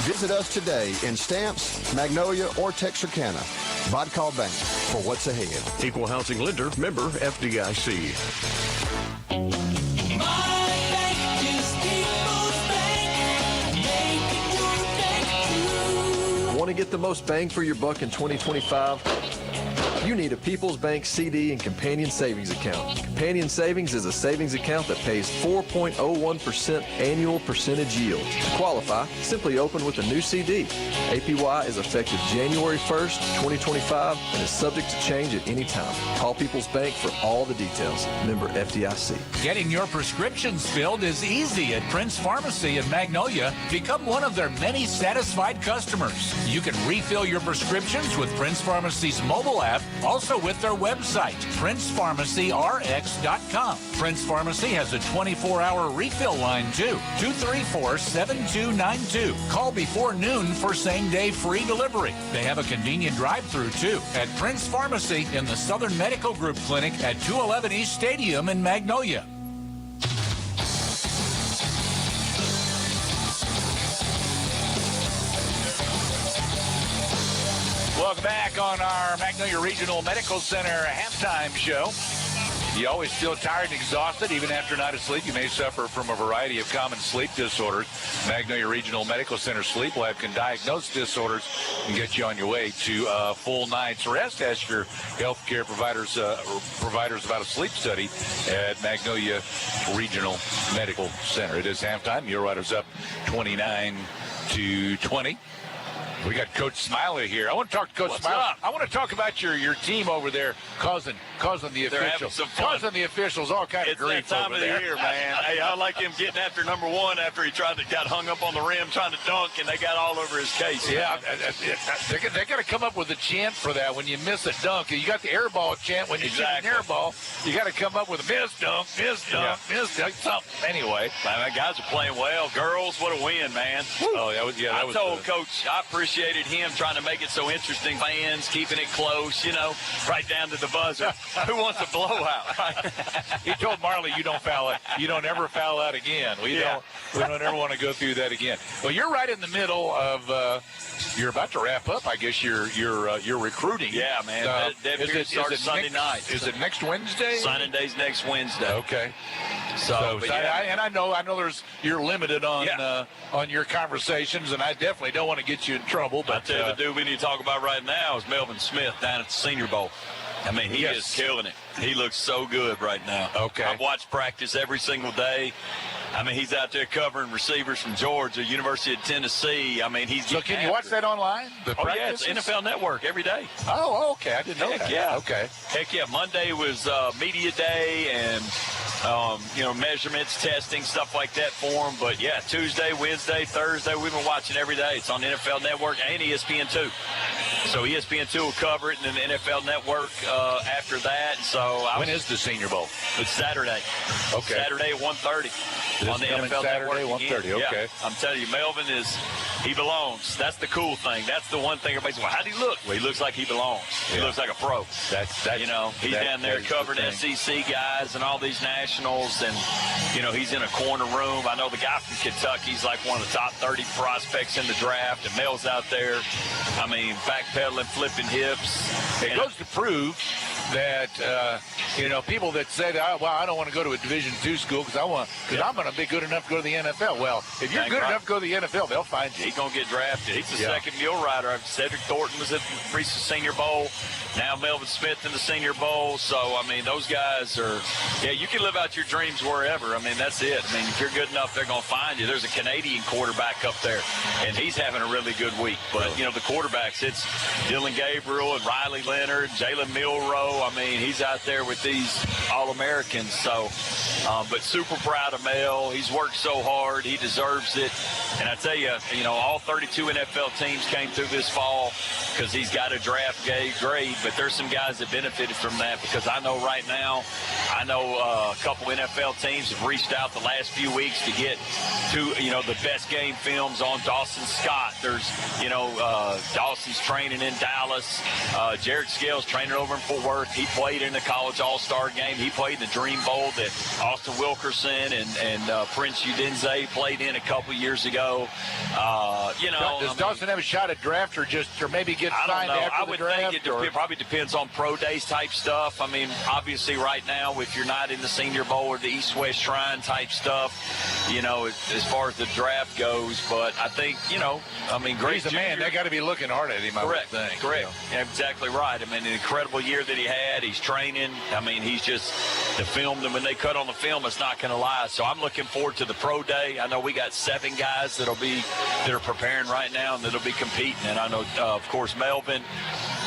Visit us today in Stamps, Magnolia, or Texarkana. Vodcall Bank, for what's ahead. Equal housing lender, member FDIC. Want to get the most bang for your buck in 2025? You need a People's Bank CD and Companion Savings account. Companion Savings is a savings account that pays 4.01% annual percentage yield. To qualify, simply open with a new CD. APY is effective January 1st, 2025 and is subject to change at any time. Call People's Bank for all the details. Member FDIC. Getting your prescriptions filled is easy at Prince Pharmacy in Magnolia. Become one of their many satisfied customers. You can refill your prescriptions with Prince Pharmacy's mobile app, also with their website, PrincePharmacyRx.com. Prince Pharmacy has a 24-hour refill line, too, 234-7292. Call before noon for same-day free delivery. They have a convenient drive-thru, too, at Prince Pharmacy in the Southern Medical Group Clinic at 211 East Stadium in Magnolia. Welcome back on our Magnolia Regional Medical Center halftime show. You always feel tired and exhausted even after a night of sleep? You may suffer from a variety of common sleep disorders. Magnolia Regional Medical Center Sleep Lab can diagnose disorders and get you on your way to a full night's rest. Ask your healthcare providers about a sleep study at Magnolia Regional Medical Center. It is halftime. Muleriders up 29-20. We got Coach Smiley here. I want to talk to Coach Smiley. Up? I want to talk about your team over there causing the officials, all kind of grief It's that time over of the there. year, man. Hey, I like him getting after number one after he got hung up on the rim trying to dunk, and they got all over his case. Yeah, they got to come up with a chant for that when you miss a dunk. You got the air ball chant when you shoot an air ball. You got to come up with a miss dunk, miss dunk, something. Anyway, man, guys are playing well. Girls, what a win, man. Oh, that was I told Coach I appreciated him trying to make it so interesting. Fans keeping it close, right down to the buzzer. Who wants a blowout? Right? He told Marley, "You don't foul it. You don't ever foul out again. We don't ever want to go through that again." Well, you're right in the middle of. You're about to wrap up, I guess. Your recruiting. Yeah, man. That period started Sunday night. Is it next Wednesday? Signing day's next Wednesday. Okay. So I know you're limited on your conversations, and I definitely don't want to get you in trouble. But I tell you, the dude we need to talk about right now is Melvin Smith down at the Senior Bowl. I mean, he is killing it. He looks so good right now. Okay. I've watched practice every single day. I mean, he's out there covering receivers from Georgia, University of Tennessee. I mean, So can you watch that online? Yeah, it's NFL Network every day. Oh, okay. I didn't know that. Yeah. Okay. Heck yeah. Monday was media day and, measurements, testing, stuff like that for him. But, yeah, Tuesday, Wednesday, Thursday, we've been watching every day. It's on NFL Network and ESPN2. So ESPN2 will cover it, and then the NFL Network after that. So when is the Senior Bowl? It's Saturday. Okay. Saturday at 1:30 on the NFL Saturday, Network. 1:30. Okay. Yeah. I'm telling you, Melvin he belongs. That's the cool thing. That's the one thing everybody's like, well, how do he look? Well, he looks like he belongs. He looks like a pro. He's down there covering SEC guys and all these nationals, and he's in a corner room. I know the guy from Kentucky's like one of the top 30 prospects in the draft, and Mel's out there. I mean, backpedaling, flipping hips. It goes to prove that people that say that, I don't want to go to a Division II school because I'm going to be good enough to go to the NFL. Well, if you're good enough to go to the NFL, they'll find you. He's going to get drafted. He's the second Mulerider. Cedric Thornton was at the Reese's Senior Bowl. Now Melvin Smith in the Senior Bowl. So, I mean, those guys are, you can live out your dreams wherever. I mean, that's it. I mean, if you're good enough, they're going to find you. There's a Canadian quarterback up there, and he's having a really good week. But, the quarterbacks, it's Dylan Gabriel and Riley Leonard, Jalen Milroe. I mean, he's out there with these All-Americans. So, but super proud of Mel. He's worked so hard. He deserves it. And I tell you, all 32 NFL teams came through this fall because he's got a draft grade. But there's some guys that benefited from that because I know right now, a couple NFL teams have reached out the last few weeks to get to, the best game films on Dawson Scott. There's, Dawson's training in Dallas. Jared Scales training over in Fort Worth. He played in the college all-star game. He played in the Dream Bowl that Austin Wilkerson and Prince Udenze played in a couple years ago. Does Dawson have a shot at draft or maybe get signed after the draft? I would think it probably depends on pro days type stuff. I mean, obviously right now, if you're not in the Senior Bowl or the East-West Shrine type stuff, as far as the draft goes. But I think, great. He's a man. They got to be looking hard at him, Correct. I would think. Correct. Yeah, exactly right. I mean, an incredible year that he had. He's training. I mean, he's just the film. When they cut on the film, it's not going to lie. So I'm looking forward to the pro day. I know we got 7 guys that are preparing right now and that'll be competing. And I know, of course, Melvin.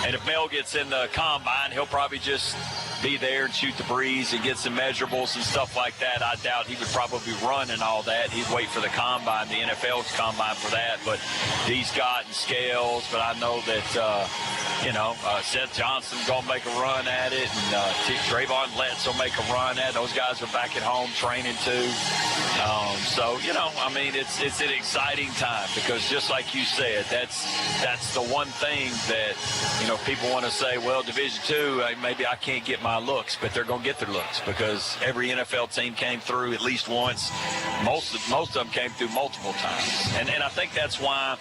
And if Mel gets in the combine, he'll probably just be there and shoot the breeze and get some measurables and stuff like that. I doubt he would probably run and all that. He'd wait for the combine, the NFL's combine for that. But D. Scott and Scales. But I know that, Seth Johnson's going to make a run at it. And Trayvon Letts will make a run at it. Those guys are back at home training too. It's an exciting time because just like you said, that's the one thing that, people want to say, well, Division II, maybe I can't get my looks, but they're going to get their looks because every NFL team came through at least once. Most of them came through multiple times. And I think that's why,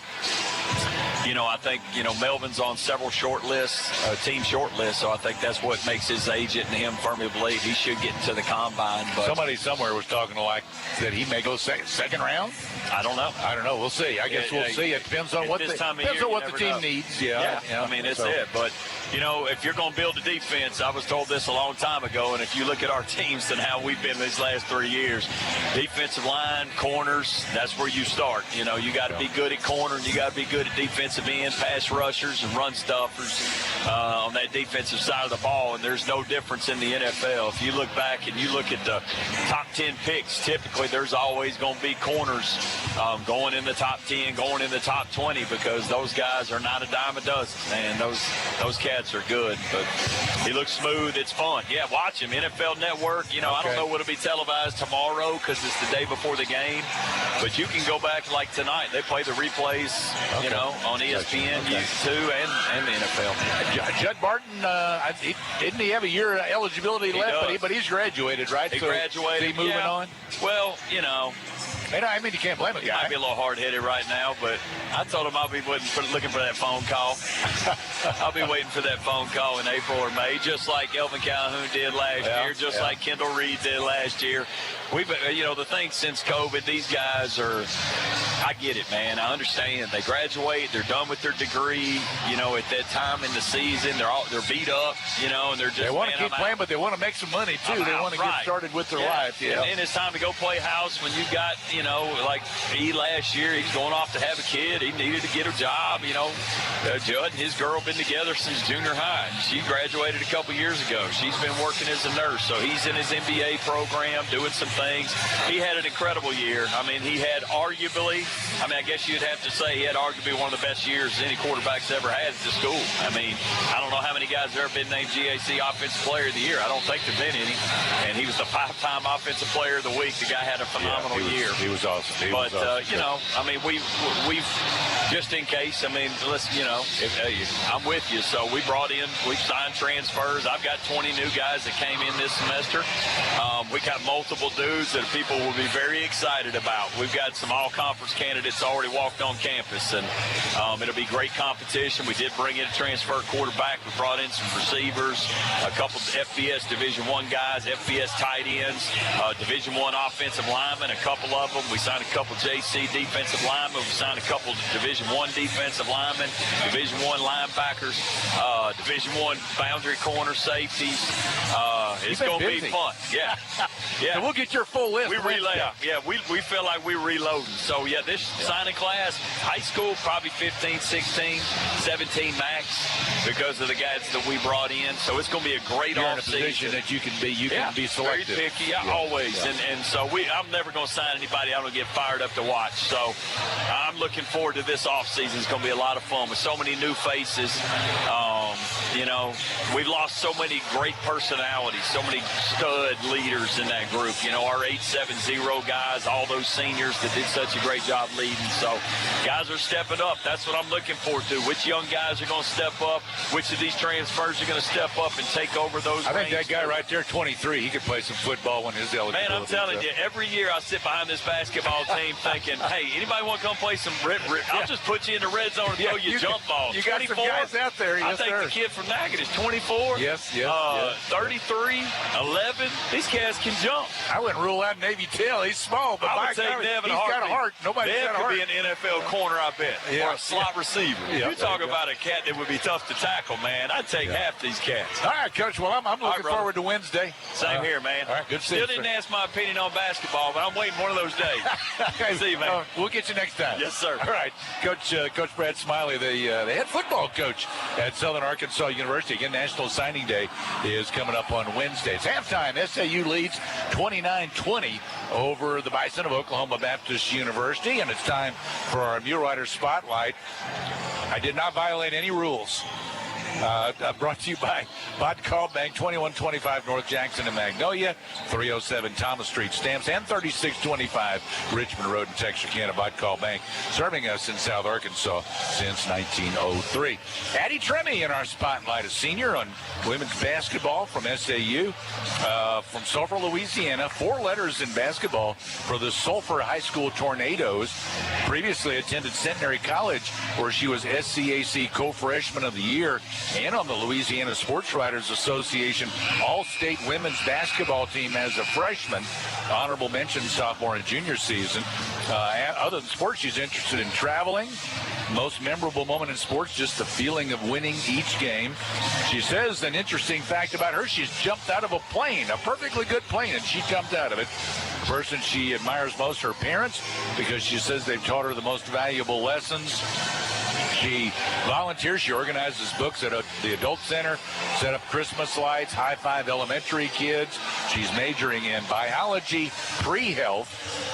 I think, Melvin's on several short lists, team short lists, so I think that's what makes his agent and him firmly believe he should get into the combine. But somebody somewhere was talking like that he may go second round. I don't know. We'll see. I guess we'll see. It depends on what the team needs. Yeah. I mean, it's it. But, if you're going to build a defense, I was told this a long time ago, and if you look at our teams and how we've been these last 3 years, defensive line, corners, that's where you start. You got to be good at corner, and you got to be good at defensive end, pass rushers, and run stuffers on that defensive side of the ball, and there's no difference in the NFL. If you look back and you look at the top 10 picks, typically there's always going to be corners going in the top 10, going in the top 20, because those guys are not a dime a dozen, and those cats are good. But he looks smooth. It's fun. Yeah, watch him. NFL Network, I don't know what will be televised tomorrow because it's the day before the game, but you can go back like tonight. They play the replays, on ESPN, U2, and the NFL. Judd Barton, didn't he have a year eligibility left? But he's graduated, right? He graduated. Is he moving on? Well, you can't blame a guy. He might be a little hard-headed right now, but I told him I'll be looking for that phone call. I'll be waiting for that phone call in April or May, just like Elvin Calhoun did last year, just like Kendall Reed did last year. We've, the thing since COVID, these guys are, I get it, man. I understand. They graduate, they're done with their degree, at that time in the season, they're beat up, and they're just, they want to keep playing, but they want to make some money, too. They want to get started with their life. Yeah. And it's time to go play house when you've got, like he last year, he's going off to have a kid. He needed to get a job, Judd and his girl been together since junior high. She graduated a couple years ago. She's been working as a nurse, so he's in his MBA program doing some things. He had an incredible year. I mean, he had arguably, I guess you'd have to say he had arguably one of the best years any quarterback's ever had at the school. I mean, I don't know how many guys have ever been named GAC Offensive Player of the Year. I don't think there's been any. And he was the 5-time Offensive Player of the Week. The guy had a phenomenal year. He was awesome. We've just in case, listen, I'm with you. So we've signed transfers. I've got 20 new guys that came in this semester. We got multiple dudes that people will be very excited about. We've got some all-conference candidates already walked on campus, and it'll be great competition. We did bring in a transfer quarterback. We brought in some receivers, a couple of FBS Division I guys, FBS tight ends, Division I offensive linemen, a couple of them. We signed a couple JC defensive linemen. We signed a couple Division I defensive linemen, Division I linebackers, Division I boundary corner safeties. It's going to be fun. Yeah. So we'll get your full list. We we feel like we're reloading. So, this signing class, high school, probably 15, 16, 17 max because of the guys that we brought in. So it's going to be a great offseason that you can be selective. Very picky, always. Yeah. And so I'm never going to sign anybody I don't get fired up to watch. So I'm looking forward to this offseason. It's going to be a lot of fun with so many new faces. We've lost so many great personalities, so many stud leaders in that group. Our 870 guys, all those seniors that did such a great job leading. So guys are stepping up. That's what I'm looking forward to. Which young guys are going to step up? Which of these transfers are going to step up and take over those I think that guy right there, 23, he could play some football when his eligibility. Man, I'm telling you, every year I sit behind this basketball team thinking, hey, anybody want to come play some I'll just put you in the red zone and throw you jump balls. You got 24 some guys out there. I think the kid from Nugget is 24. Yes. 33, 11. These cats can jump. I wouldn't rule out Navy Tail. He's small, but I would take Dev he's got a heart. Nobody's got a heart. Dev could be an NFL corner, I bet, or a slot receiver. You talk about a cat that would be tough to tackle, man. I'd take half these cats. All right, Coach. Well, I'm looking forward to Wednesday. Same here, man. All right, good to see you. Still didn't ask my opinion on basketball, but I'm waiting one of those days. See you, man. We'll get you next time. Yes, sir. All right, Coach Brad Smiley, the head football coach at Southern Arkansas University. Again, National Signing Day is coming up on Wednesday. It's halftime. SAU leads 29-20 over the Bison of Oklahoma Baptist University, and it's time for our Mulerider Spotlight. I did not violate any rules. Brought to you by Call Bank, 2125 North Jackson and Magnolia, 307 Thomas Street Stamps, and 3625 Richmond Road in Texarkana. Call Bank, serving us in South Arkansas since 1903. Addie Tremy in our spotlight, a senior on women's basketball from SAU, from Sulphur, Louisiana. 4 letters in basketball for the Sulphur High School Tornadoes. Previously attended Centenary College, where she was SCAC Co-Freshman of the Year and on the Louisiana Sports Writers Association All-State Women's Basketball Team as a freshman. Honorable mention sophomore and junior season. Other than sports, she's interested in traveling. Most memorable moment in sports, just the feeling of winning each game. She says an interesting fact about her, she's jumped out of a plane, a perfectly good plane, and she jumped out of it. The person she admires most, her parents, because she says they've taught her the most valuable lessons. She volunteers. She organizes books at the Adult Center, set up Christmas lights, High Five elementary kids. She's majoring in biology, pre-health.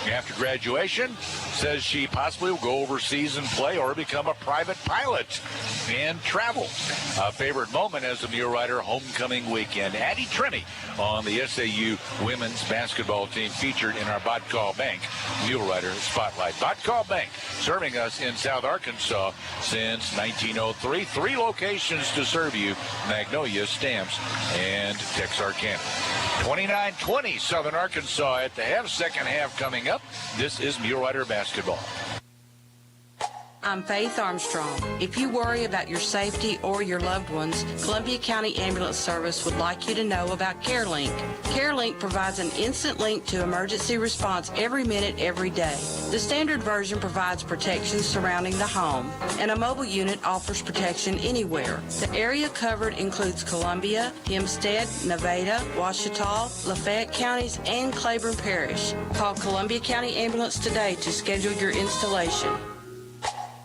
After graduation, says she possibly will go overseas and play or become a private pilot and travel. A favorite moment as a Mulerider homecoming weekend. Addie Tremy on the SAU women's basketball team, featured in our Call Bank Mulerider Spotlight. Call Bank, serving us in South Arkansas since 1903. 3 locations to serve you: Magnolia, Stamps, and Texarkana. 29-20 Southern Arkansas at the half. Second half coming up. This is Mulerider basketball. I'm Faith Armstrong. If you worry about your safety or your loved ones, Columbia County Ambulance Service would like you to know about CareLink. CareLink provides an instant link to emergency response every minute, every day. The standard version provides protection surrounding the home, and a mobile unit offers protection anywhere. The area covered includes Columbia, Hempstead, Nevada, Ouachita, Lafayette counties, and Claiborne Parish. Call Columbia County Ambulance today to schedule your installation.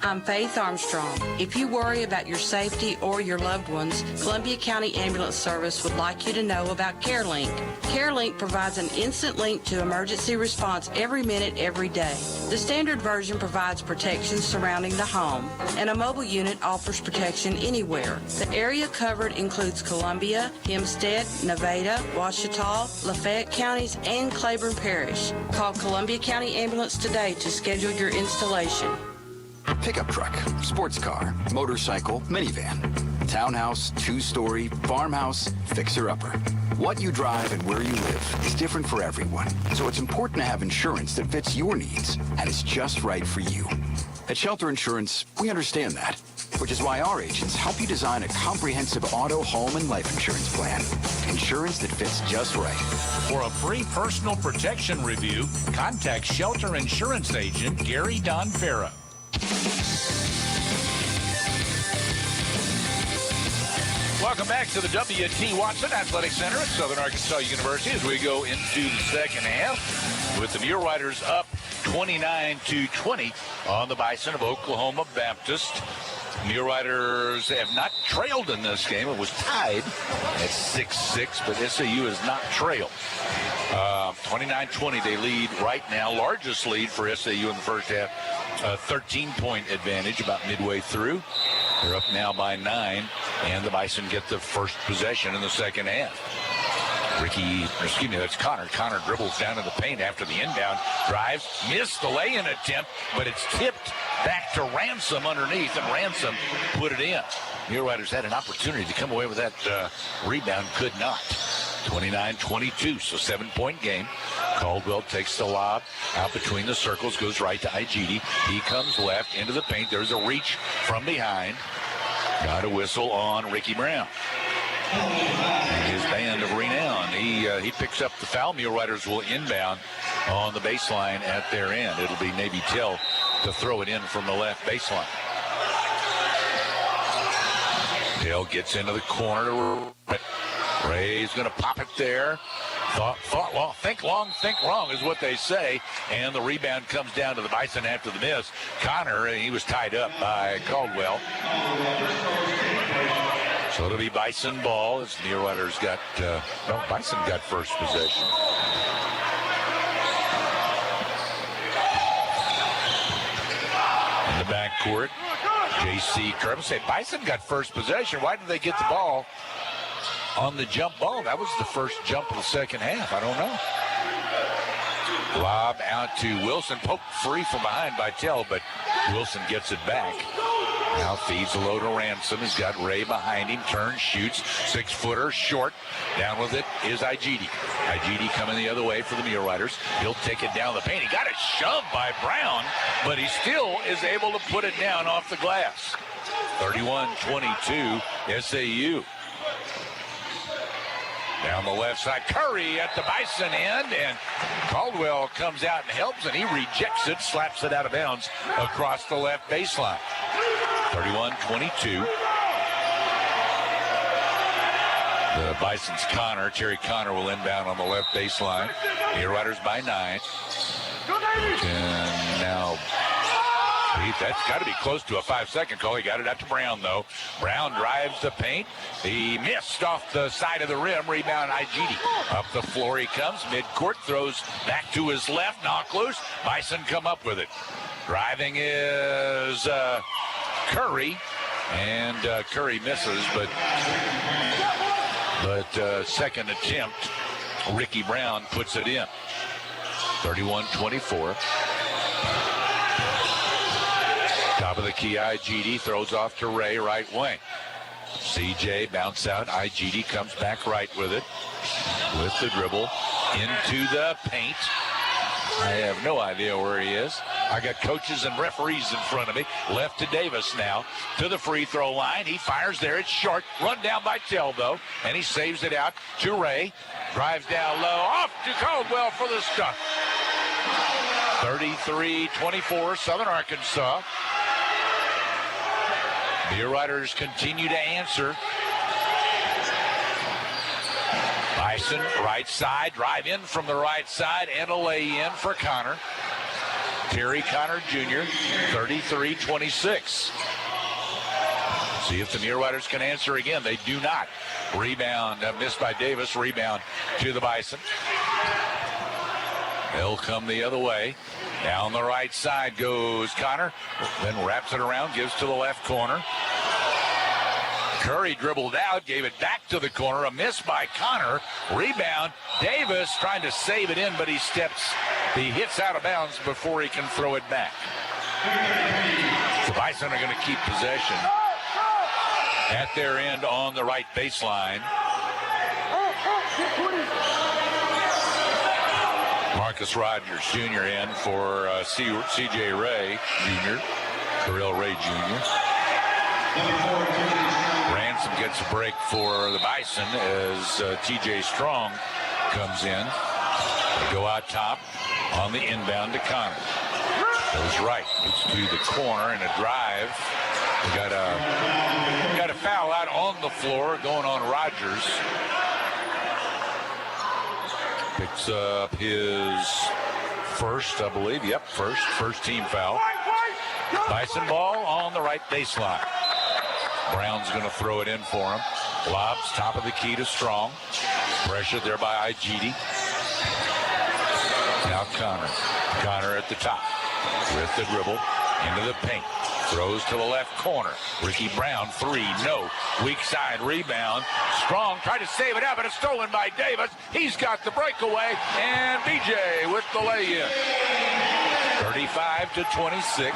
I'm Faith Armstrong. If you worry about your safety or your loved ones, Columbia County Ambulance Service would like you to know about CareLink. CareLink provides an instant link to emergency response every minute, every day. The standard version provides protection surrounding the home, and a mobile unit offers protection anywhere. The area covered includes Columbia, Hempstead, Nevada, Ouachita, Lafayette counties, and Claiborne Parish. Call Columbia County Ambulance today to schedule your installation. Pickup truck, sports car, motorcycle, minivan, townhouse, 2-story, farmhouse, fixer-upper. What you drive and where you live is different for everyone, so it's important to have insurance that fits your needs and is just right for you. At Shelter Insurance, we understand that, which is why our agents help you design a comprehensive auto, home, and life insurance plan. Insurance that fits just right. For a free personal protection review, contact Shelter Insurance Agent Gary Donferro. Welcome back to the W.T. Watson Athletic Center at Southern Arkansas University as we go into the second half with the Muleriders up 29-20 on the Bison of Oklahoma Baptist. Muleriders have not trailed in this game. It was tied at 6-6, but SAU has not trailed. 29-20 they lead right now. Largest lead for SAU in the first half. 13-point advantage about midway through. They're up now by 9, and the Bison get the first possession in the second half. That's Connor. Connor dribbles down to the paint after the inbound, drives, missed the lay-in attempt, but it's tipped back to Ransom underneath, and Ransom put it in. Muleriders had an opportunity to come away with that rebound, could not. 29-22, so 7-point game. Caldwell takes the lob out between the circles, goes right to Igidi. He comes left into the paint. There's a reach from behind. Got a whistle on Ricky Brown. His band of renown. He picks up the foul. Muleriders will inbound on the baseline at their end. It'll be Navy Tell to throw it in from the left baseline. Tell gets into the corner. Ray's going to pop it there. Thought long, think long, think wrong is what they say. And the rebound comes down to the Bison after the miss. Connor, he was tied up by Caldwell. So it'll be Bison ball as Muleriders Bison got first possession. In the backcourt, J.C. Kerr. Say Bison got first possession. Why did they get the ball on the jump ball? That was the first jump of the second half. I don't know. Lob out to Wilson. Poked free from behind by Tell, but Wilson gets it back. Now feeds the low to Ransom. He's got Ray behind him. Turns, shoots. 6-footer, short. Down with it is Igidi. Igidi coming the other way for the Muleriders. He'll take it down the paint. He got it shoved by Brown, but he still is able to put it down off the glass. 31-22 SAU. Down the left side, Curry at the Bison end, and Caldwell comes out and helps, and he rejects it, slaps it out of bounds across the left baseline. 31-22. The Bison's Connor. Terry Connor will inbound on the left baseline. Muleriders by 9. And now that's got to be close to a 5-second call. He got it out to Brown, though. Brown drives the paint. He missed off the side of the rim. Rebound, Igidi. Up the floor he comes. Midcourt throws back to his left. Knock loose. Bison come up with it. Driving is Curry. And Curry misses, but second attempt, Ricky Brown puts it in. 31-24. Top of the key, Igidi throws off to Ray, right wing. CJ bounce out. Igidi comes back right with it. With the dribble into the paint. I have no idea where he is. I got coaches and referees in front of me. Left to Davis now. To the free throw line. He fires there. It's short. Run down by Tell, though. And he saves it out to Ray. Drives down low. Off to Caldwell for the stuff. 33-24, Southern Arkansas. Muleriders continue to answer. Bison, right side, drive in from the right side, and a lay-in for Connor. Terry Connor Jr., 33-26. See if the Muleriders can answer again. They do not. Rebound, missed by Davis. Rebound to the Bison. They'll come the other way. Down the right side goes Connor. Then wraps it around, gives to the left corner. Curry dribbled out, gave it back to the corner. A miss by Connor. Rebound. Davis trying to save it in, but he hits out of bounds before he can throw it back. The Bison are going to keep possession at their end on the right baseline. Marcus Rogers Jr. in for C.J. Ray Jr., Terrell Ray Jr. Ransom gets a break for the Bison as T.J. Strong comes in. They go out top on the inbound to Connor. Goes right, gets to the corner and a drive. We got a foul out on the floor going on Rogers. Picks up his first, I believe. Yep, first team foul. Bison ball on the right baseline. Brown's going to throw it in for him. Lobs top of the key to Strong. Pressure there by Igidi. Now Connor. Connor at the top with the dribble into the paint. Throws to the left corner. Ricky Brown, 3, no. Weak side rebound. Strong tried to save it out, but it's stolen by Davis. He's got the breakaway, and BJ with the lay-in. 35-26.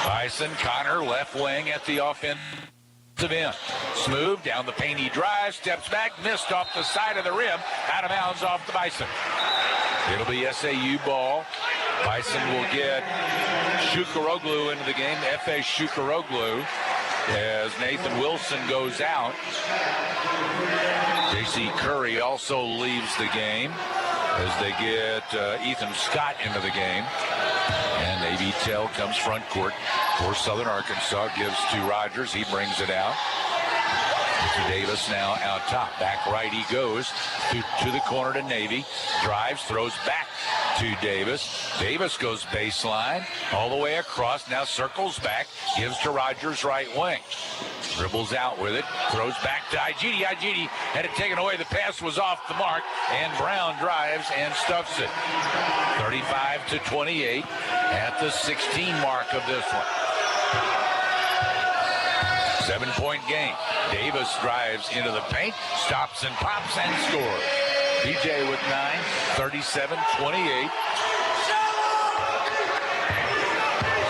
Bison, Connor, left wing at the offensive end. Smooth, down the paint he drives, steps back, missed off the side of the rim, out of bounds off the Bison. It'll be SAU ball. Bison will get Shukaroglu into the game, F.A. Shukaroglu, as Nathan Wilson goes out. J.C. Curry also leaves the game as they get Ethan Scott into the game. And A.B. Tell comes front court for Southern Arkansas, gives to Rogers. He brings it out. Davis now out top. Back right he goes to the corner to Navy. Drives, throws back to Davis. Davis goes baseline all the way across. Now circles back. Gives to Rogers right wing. Dribbles out with it. Throws back to Igidi. Igidi had it taken away. The pass was off the mark. And Brown drives and stuffs it. 35-28 at the 16 mark of this one. 7-point game. Davis drives into the paint, stops and pops and scores. DJ with 9, 37-28.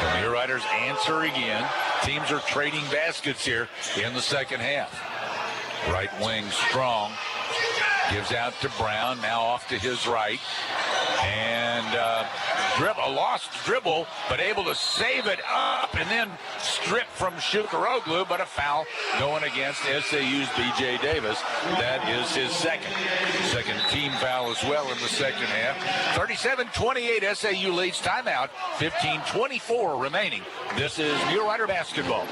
The Muleriders answer again. Teams are trading baskets here in the second half. Right wing Strong. Gives out to Brown, now off to his right. And a lost dribble, but able to save it up and then strip from Shukaroglu, but a foul going against SAU's B.J. Davis. That is his second team foul as well in the second half. 37-28, SAU leads. Timeout, 15:24 remaining. This is Mulerider basketball.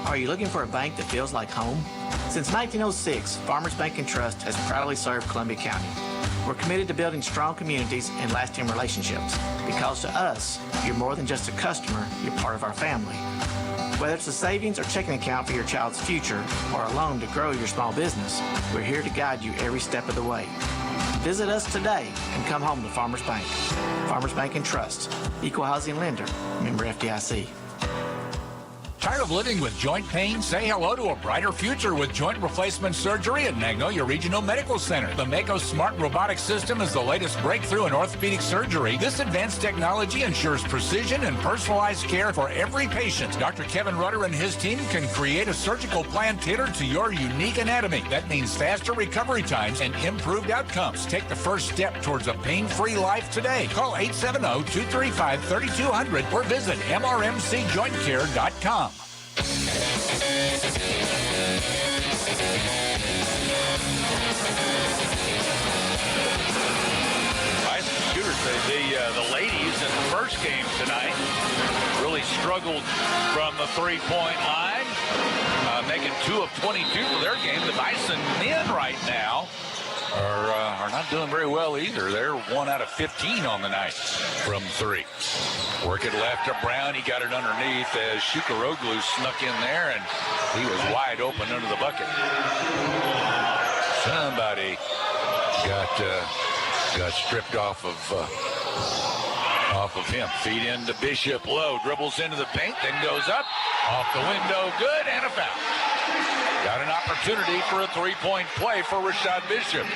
Are you looking for a bank that feels like home? Since 1906, Farmers Bank & Trust has proudly served Columbia County. We're committed to building strong communities and lasting relationships because to us, you're more than just a customer, you're part of our family. Whether it's a savings or checking account for your child's future or a loan to grow your small business, we're here to guide you every step of the way. Visit us today and come home to Farmers Bank. Farmers Bank & Trust, Equal Housing Lender, member FDIC. Tired of living with joint pain? Say hello to a brighter future with joint replacement surgery at Magnolia Regional Medical Center. The Mako Smart Robotic System is the latest breakthrough in orthopedic surgery. This advanced technology ensures precision and personalized care for every patient. Dr. Kevin Rudder and his team can create a surgical plan tailored to your unique anatomy. That means faster recovery times and improved outcomes. Take the first step towards a pain-free life today. Call 870-235-3200 or visit mrmcjointcare.com. Bison shooters, the ladies in the first game tonight really struggled from the three-point line, making 2 of 22 for their game. The Bison men right now are not doing very well either. They're 1 out of 15 on the night from 3. Work it left to Brown. He got it underneath as Shukaroglu snuck in there, and he was wide open under the bucket. Somebody got stripped off of him. Feed into Bishop low, dribbles into the paint, then goes up, off the window, good, and a foul. Got an opportunity for a three-point play for Rashad Bishop.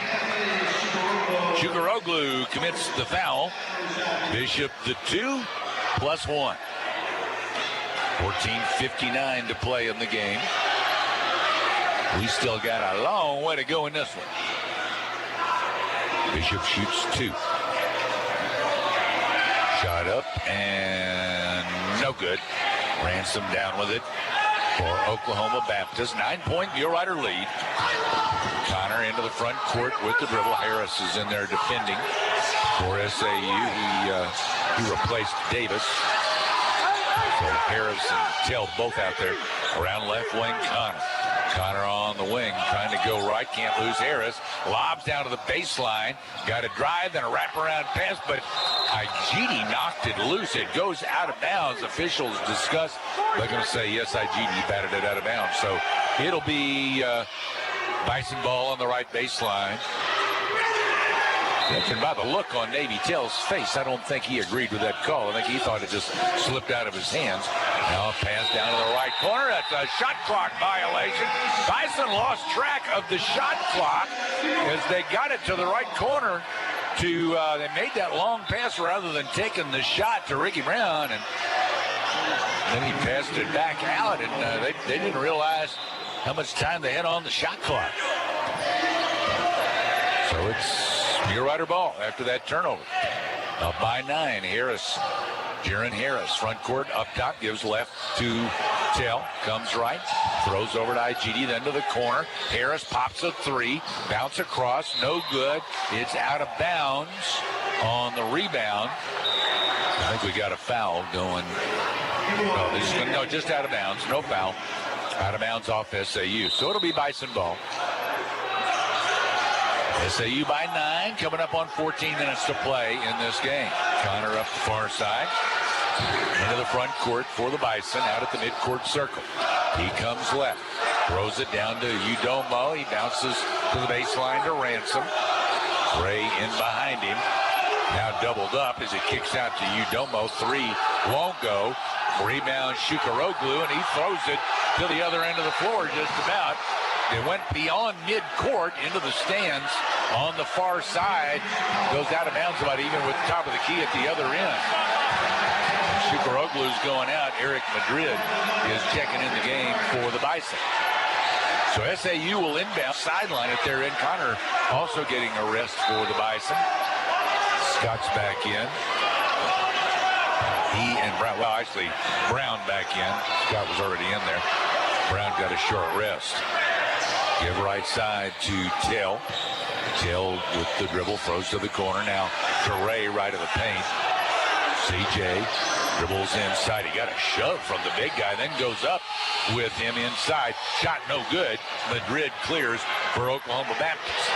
Shukaroglu commits the foul. Bishop the 2 plus 1. 14:59 to play in the game. We still got a long way to go in this one. Bishop shoots 2. Shot up and no good. Ransom down with it for Oklahoma Baptist. 9-point Mulerider lead. Connor into the front court with the dribble. Harris is in there defending for SAU. He replaced Davis. So Harris and Tell both out there. Around left wing, Connor on the wing, trying to go right, can't lose Harris. Lobs down to the baseline, got a drive, then a wraparound pass, but Igidi knocked it loose. It goes out of bounds. Officials discuss. They're going to say, yes, Igidi batted it out of bounds. So it'll be Bison ball on the right baseline. Judging by the look on Navy Tell's face, I don't think he agreed with that call. I think he thought it just slipped out of his hands. Now a pass down to the right corner. That's a shot clock violation. Bison lost track of the shot clock as they got it to the right corner. They made that long pass rather than taking the shot to Ricky Brown, and then he passed it back out, and they didn't realize how much time they had on the shot clock. So it's Mulerider ball after that turnover. Up by 9, Jaron Harris, front court, up top, gives left to Tell, comes right, throws over to Igidi, then to the corner. Harris pops a 3, bounce across, no good. It's out of bounds on the rebound. I think we got a foul going. No, just out of bounds, no foul. Out of bounds off SAU. So it'll be Bison ball. SAU by 9, coming up on 14 minutes to play in this game. Connor up the far side. Into the front court for the Bison, out at the midcourt circle. He comes left. Throws it down to Udomo. He bounces to the baseline to Ransom. Ray in behind him. Now doubled up as it kicks out to Udomo. 3 won't go. Rebound Shukaroglu, and he throws it to the other end of the floor just about. It went beyond midcourt into the stands on the far side. Goes out of bounds about even with the top of the key at the other end. Shukaroglu's going out. Eric Madrid is checking in the game for the Bison. So SAU will inbound sideline at their end. Connor also getting a rest for the Bison. Scott's back in. He and Brown, well, actually, Brown back in. Scott was already in there. Brown got a short rest. Give right side to Tell. Tell with the dribble, throws to the corner. Now to Ray, right of the paint. CJ dribbles inside. He got a shove from the big guy, then goes up with him inside. Shot no good. Madrid clears for Oklahoma Baptist.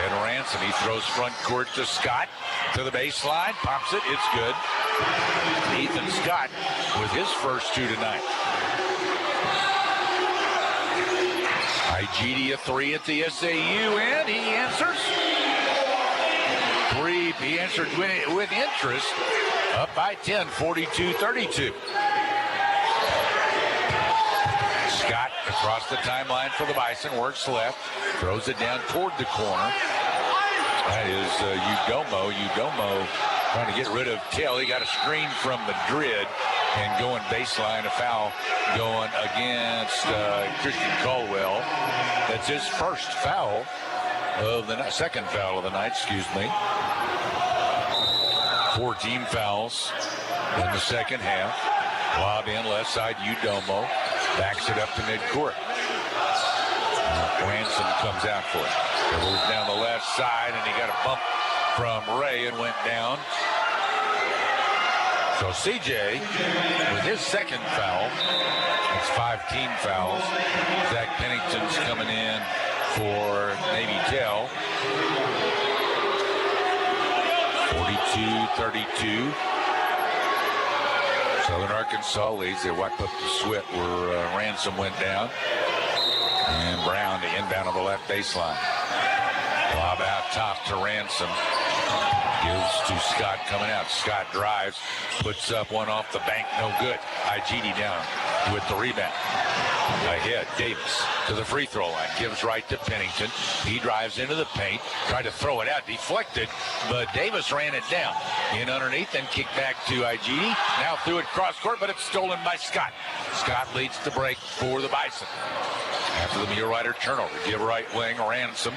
And Ransom, he throws front court to Scott. To the baseline, pops it, it's good. Ethan Scott with his first 2 tonight. IGD a 3 at the SAU end. He answers. 3, he answered with interest. Up by 10, 42-32. Scott across the timeline for the Bison, works left, throws it down toward the corner. That is Udomo. Udomo trying to get rid of Tell. He got a screen from Madrid and going baseline, a foul going against Christian Caldwell. That's his first foul of the night, second foul of the night, excuse me. 14 fouls in the second half. Lob in left side, Udomo backs it up to midcourt. Ransom comes out for it. Dribbles down the left side, and he got a bump from Ray and went down. So CJ with his second foul. It's 5 team fouls. Zach Pennington's coming in for Navy Tell. 42-32. Southern Arkansas leads. They wipe up the sweat where Ransom went down. And Brown to inbound on the left baseline. Lob out top to Ransom. Gives to Scott coming out. Scott drives, puts up one off the bank, no good. IGD down with the rebound. Ahead, Davis to the free throw line. Gives right to Pennington. He drives into the paint, tried to throw it out, deflected, but Davis ran it down. In underneath, then kicked back to IGD. Now threw it cross court, but it's stolen by Scott. Scott leads the break for the Bison. After the Mulerider turnover, give right wing, Ransom.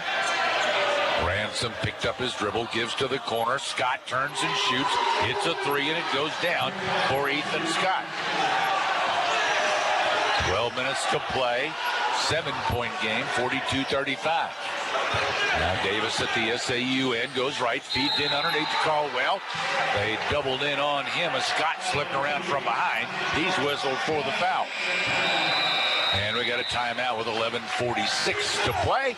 Ransom picked up his dribble, gives to the corner. Scott turns and shoots. It's a 3, and it goes down for Ethan Scott. 12 minutes to play. 7-point game, 42-35. Now Davis at the SAU end, goes right, feeds in underneath to Caldwell. They doubled in on him as Scott slipped around from behind. He's whistled for the foul. And we got a timeout with 11:46 to play.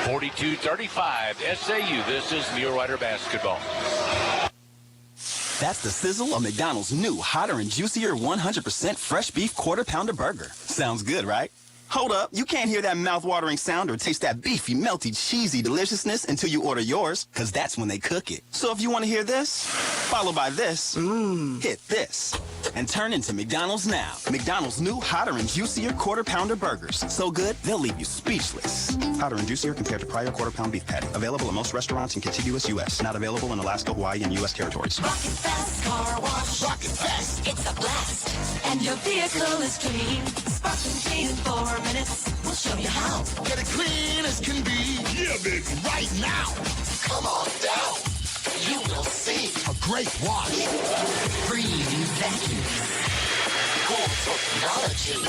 42-35 SAU. This is Mulerider basketball. That's the sizzle of McDonald's new hotter and juicier 100% fresh beef quarter pounder burger. Sounds good, right? Hold up, you can't hear that mouth-watering sound or taste that beefy, melty, cheesy deliciousness until you order yours, because that's when they cook it. So if you want to hear this, followed by this, hit this, and turn into McDonald's now. McDonald's new hotter and juicier quarter pounder burgers. So good, they'll leave you speechless. Hotter and juicier compared to prior quarter pound beef patty. Available at most restaurants in contiguous U.S. Not available in Alaska, Hawaii, and U.S. territories. Rocket Fast Car Wash. Rocket Fast. It's a blast. And your vehicle is clean. Sparkling clean in 4 minutes. We'll show you how. Get it clean as can be. Yeah, baby, right now. Come on down. You will see a great wash. Breathe vacuum. Cool technology.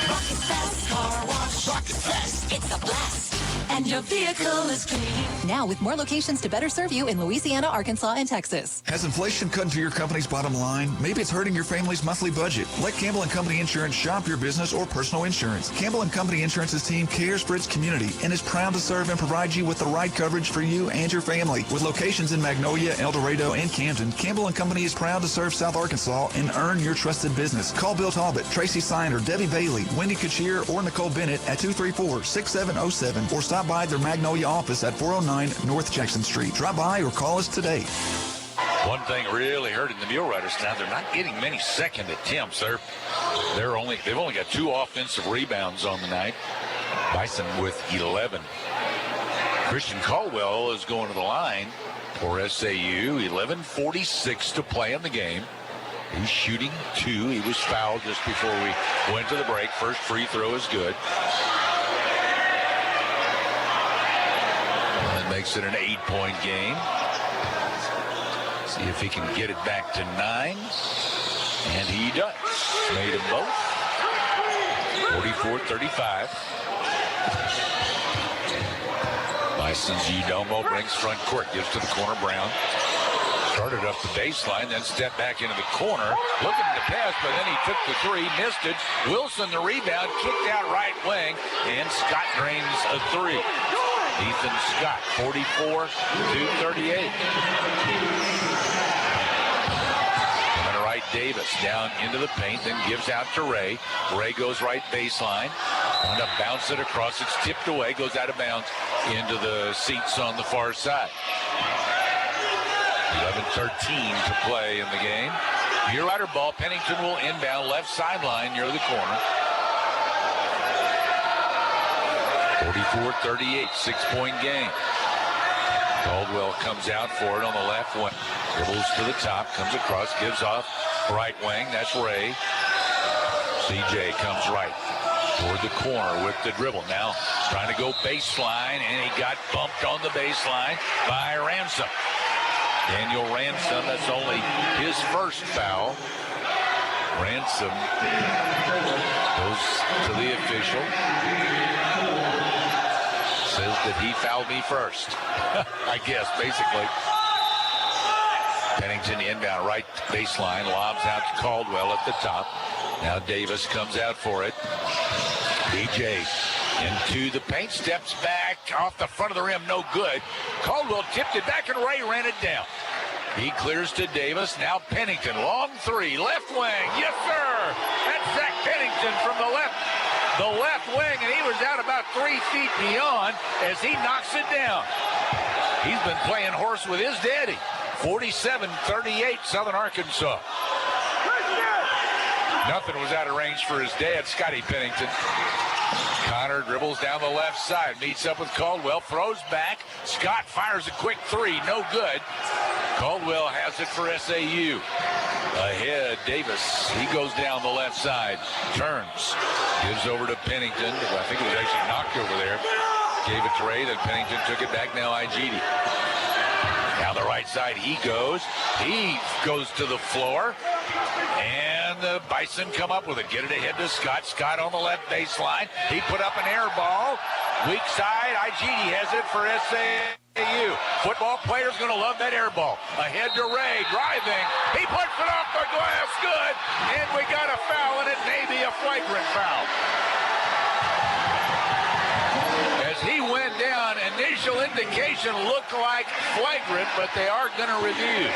Rocket Fast Car Wash. Rocket Fast. It's a blast. And your vehicle is clean. Now with more locations to better serve you in Louisiana, Arkansas, and Texas. Has inflation cut into your company's bottom line? Maybe it's hurting your family's monthly budget. Let Campbell & Company Insurance shop your business or personal insurance. Campbell & Company Insurance's team cares for its community and is proud to serve and provide you with the right coverage for you and your family. With locations in Magnolia, El Dorado, and Camden, Campbell & Company is proud to serve South Arkansas and earn your trusted business. Call Bill Talbot, Tracy Siner, Debbie Bailey, Wendy Kachir, or Nicole Bennett at 234-6707 or stop by their Magnolia office at 409 North Jackson Street. Drop by or call us today. One thing really hurting the Muleriders now, they're not getting many second attempts. They've only got 2 offensive rebounds on the night. Bison with 11. Christian Caldwell is going to the line for SAU. 11:46 to play in the game. He's shooting 2. He was fouled just before we went to the break. First free throw is good. And that makes it an 8-point game. See if he can get it back to 9. And he does. Made them both. 44-35. Bison's Udomo brings front court. Gives to the corner, Brown. Started up the baseline, then stepped back into the corner. Looking to pass, but then he took the 3, missed it. Wilson the rebound, kicked out right wing, and Scott drains a 3. Ethan Scott, 44-38. Coming to right, Davis down into the paint, then gives out to Ray. Ray goes right baseline. Want to bounce it across. It's tipped away, goes out of bounds into the seats on the far side. 11:13 to play in the game. Mulerider ball. Pennington will inbound left sideline near the corner. 44-38, 6-point game. Caldwell comes out for it on the left wing. Dribbles to the top, comes across, gives off right wing. That's Ray. CJ comes right toward the corner with the dribble. Now trying to go baseline, and he got bumped on the baseline by Ransom. Daniel Ransom, that's only his first foul. Ransom goes to the official. Says that he fouled me first. I guess, basically. Pennington inbound right baseline. Lobs out to Caldwell at the top. Now Davis comes out for it. DJ into the paint, steps back off the front of the rim, no good. Caldwell tipped it back and Ray ran it down. He clears to Davis. Now Pennington, long 3, left wing. Yes, sir. That's Zach Pennington from the left wing, and he was out about 3 feet beyond as he knocks it down. He's been playing horse with his daddy. 47-38, Southern Arkansas. Nothing was out of range for his dad, Scotty Pennington. Connor dribbles down the left side, meets up with Caldwell, throws back. Scott fires a quick 3, no good. Caldwell has it for SAU. Ahead, Davis. He goes down the left side, turns, gives over to Pennington. I think it was actually knocked over there. Gave it to Ray, then Pennington took it back. Now Igidi. Down the right side he goes. He goes to the floor. And the Bison come up with it. Get it ahead to Scott. Scott on the left baseline. He put up an air ball. Weak side. Igidi has it for SAU. Football player's going to love that air ball. Ahead to Ray. Driving. He puts it off the glass. Good. And we got a foul, and it may be a flagrant foul. As he went down, initial indication looked like flagrant, but they are going to review.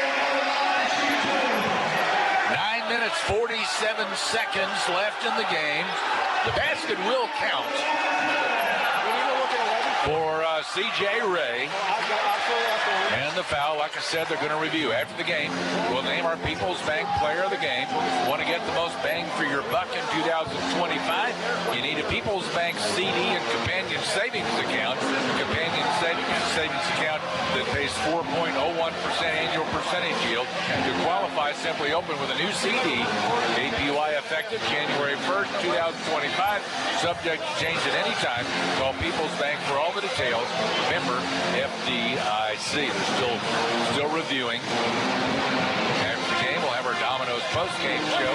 9 minutes, 47 seconds left in the game. The basket will count for C.J. Ray. And the foul, like I said, they're going to review. After the game, we'll name our People's Bank Player of the Game. Want to get the most bang for your buck in 2025? You need a People's Bank CD and Companion Savings Account. Companion Savings Account that pays 4.01% annual percentage yield. To qualify, simply open with a new CD. APY effective January 1st, 2025. Subject to change at any time. Call People's Bank for all the details. Member FDIC. They're still reviewing. After the game, we'll have our Domino's post-game show.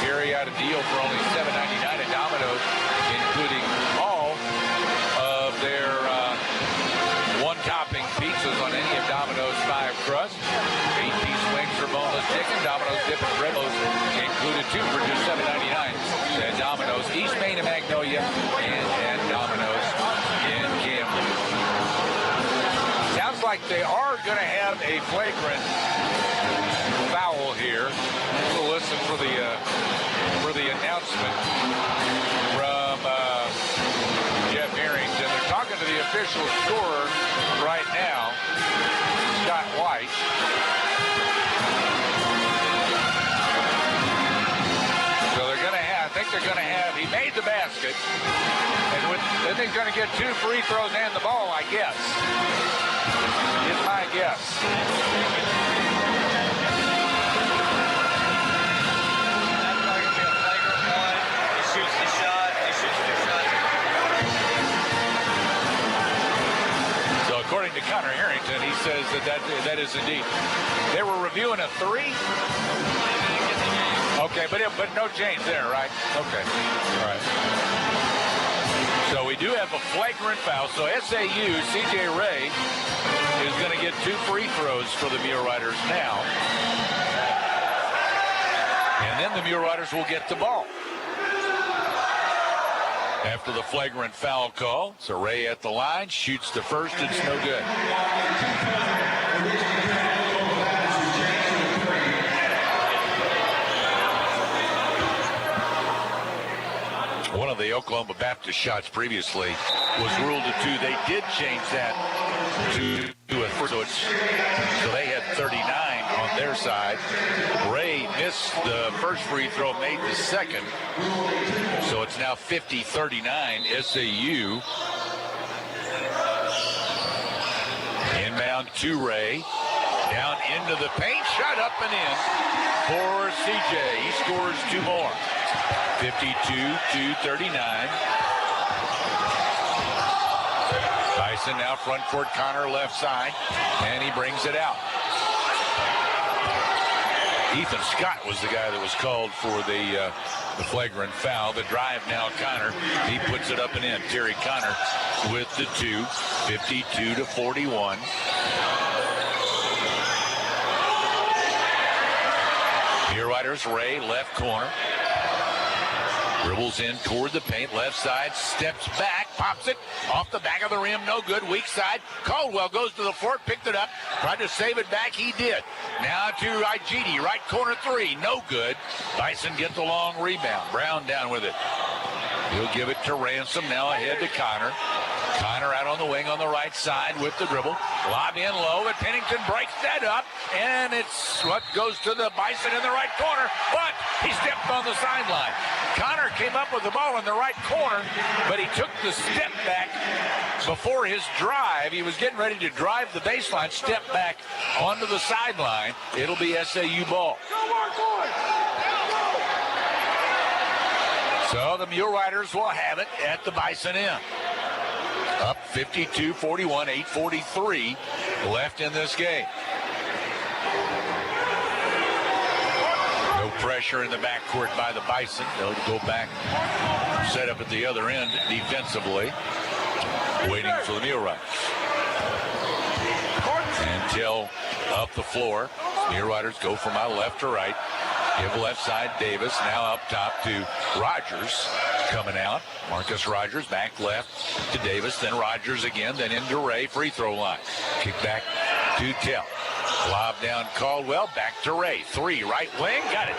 Carry out a deal for only $7.99 at Domino's, including all of their like they are going to have a flagrant foul here. We'll listen for the announcement from Jeff Harrington. They're talking to the official scorer right now, Scott White. So they're going to have, I think they're going to have, he made the basket, and then he's going to get 2 free throws and the ball, I guess. Is my guess. According to Connor Harrington, he says that is indeed. They were reviewing a 3. Okay, but no change there, right? Okay, all right. So we do have a flagrant foul. So SAU, C.J. Ray, is going to get 2 free throws for the Muleriders now. And then the Muleriders will get the ball. After the flagrant foul call, so Ray at the line, shoots the first, it's no good. One of the Oklahoma Baptist shots previously was ruled a 2. They did change that to a 4, so they had 39 on their side. Ray missed the first free throw, made the second. So it's now 50-39 SAU. Inbound to Ray. Down into the paint, shot up and in for CJ. He scores 2 more. 52-39. Bison now front court, Connor left side, and he brings it out. Ethan Scott was the guy that was called for the flagrant foul. The drive now, Connor. He puts it up and in. Terry Connor with the 2, 52-41. Muleriders, Ray, left corner. Dribbles in toward the paint, left side, steps back, pops it off the back of the rim, no good, weak side. Caldwell goes to the floor, picked it up, tried to save it back, he did. Now to Igidi, right corner 3, no good. Bison gets the long rebound. Brown down with it. He'll give it to Ransom, now ahead to Connor. Connor out on the wing on the right side with the dribble. Lob in low, but Pennington breaks that up, and it's what goes to the Bison in the right corner, but he stepped on the sideline. Connor came up with the ball in the right corner, but he took the step back before his drive. He was getting ready to drive the baseline, step back onto the sideline. It'll be SAU ball. So the Muleriders will have it at the Bison end. Up 52-41, 8:43 left in this game. No pressure in the backcourt by the Bison. They'll go back, set up at the other end defensively, waiting for the Muleriders. Until up the floor, Muleriders go from my left to right. Give left side Davis, now up top to Rogers coming out. Marcus Rogers back left to Davis, then Rogers again, then into Ray, free throw line. Kick back to Tell. Lob down Caldwell, back to Ray. 3, right wing, got it.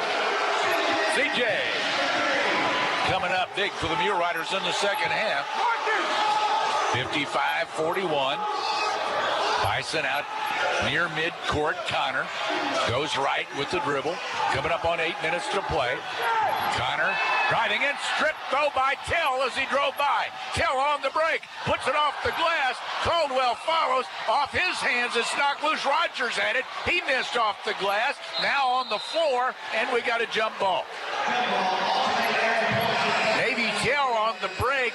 CJ coming up big for the Muleriders in the second half. 55-41. Bison out near midcourt. Connor goes right with the dribble. Coming up on 8 minutes to play. Connor driving in, stripped though by Tell as he drove by. Tell on the break, puts it off the glass. Caldwell follows, off his hands, it's knocked loose. Rogers had it, he missed off the glass. Now on the floor, and we got a jump ball. Maybe Tell on the break,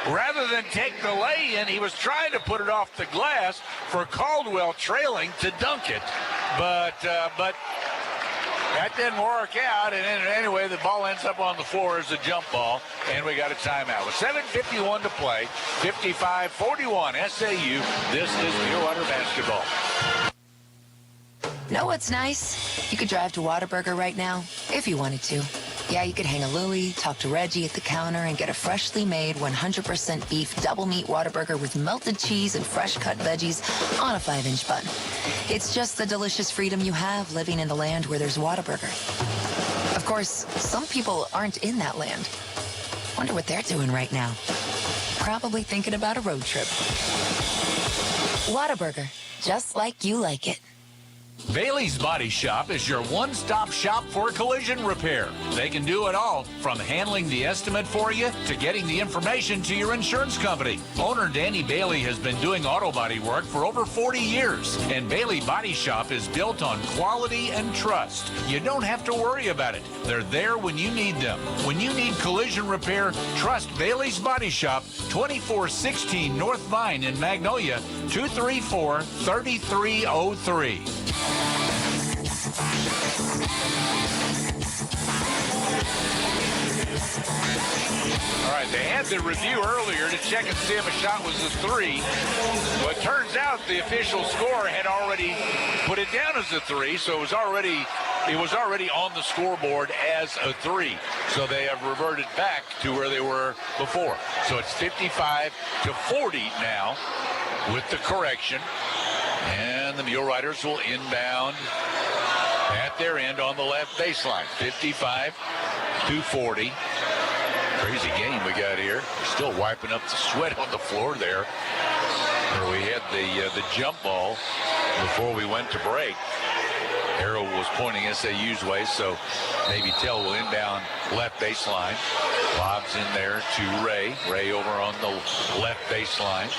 rather than take the lay-in, he was trying to put it off the glass for Caldwell trailing to dunk it. But that didn't work out, and anyway, the ball ends up on the floor as a jump ball, and we got a timeout. With 7:51 to play, 55-41 SAU. This is Mulerider basketball. Know what's nice? You could drive to Whataburger right now, if you wanted to. Yeah, you could hang a Louie, talk to Reggie at the counter, and get a freshly made 100% beef double meat Whataburger with melted cheese and fresh cut veggies on a 5-inch bun. It's just the delicious freedom you have living in the land where there's Whataburger. Of course, some people aren't in that land. Wonder what they're doing right now. Probably thinking about a road trip. Whataburger, just like you like it. Bailey's Body Shop is your one-stop shop for collision repair. They can do it all, from handling the estimate for you to getting the information to your insurance company. Owner Danny Bailey has been doing auto body work for over 40 years, and Bailey Body Shop is built on quality and trust. You don't have to worry about it. They're there when you need them. When you need collision repair, trust Bailey's Body Shop, 2416 North Vine in Magnolia, 234-3303. All right, they had the review earlier to check and see if a shot was a 3. But it turns out the official score had already put it down as a 3, so it was already on the scoreboard as a 3. So they have reverted back to where they were before. So it's 55-40 now with the correction. And the Muleriders will inbound at their end on the left baseline. 55-40. Crazy game we got here. We're still wiping up the sweat on the floor there, where we had the jump ball before we went to break. Arrow was pointing SAU's way, so maybe Tell will inbound left baseline. Lobs in there to Ray. Ray over on the left baseline,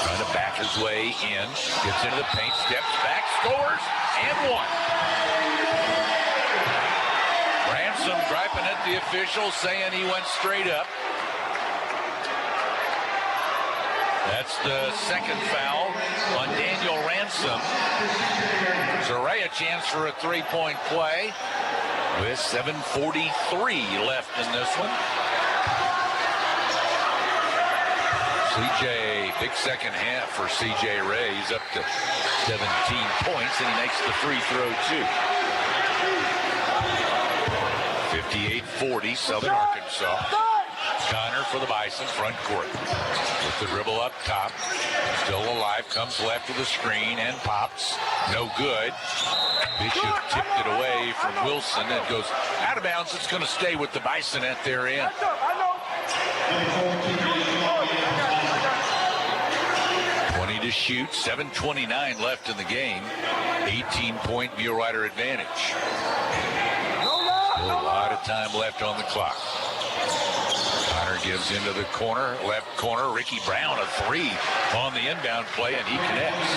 trying to back his way in. Gets into the paint, steps back, scores, and one. Ransom griping at the official, saying he went straight up. That's the second foul on Daniel Ransom. So Ray a chance for a three-point play with 7:43 left in this one. CJ, big second half for CJ Ray. He's up to 17 points, and he makes the free throw, too. 58-40, Southern Arkansas. Connor for the Bison, front court. With the dribble up top. Still alive, comes left with the screen and pops. No good. Bishop tipped it away from Wilson. It goes out of bounds. It's going to stay with the Bison at their end. 20 to shoot, 7:29 left in the game. 18-point Mulerider advantage. Still a lot of time left on the clock. Connor gives into the corner, left corner. Ricky Brown, a 3 on the inbound play, and he connects.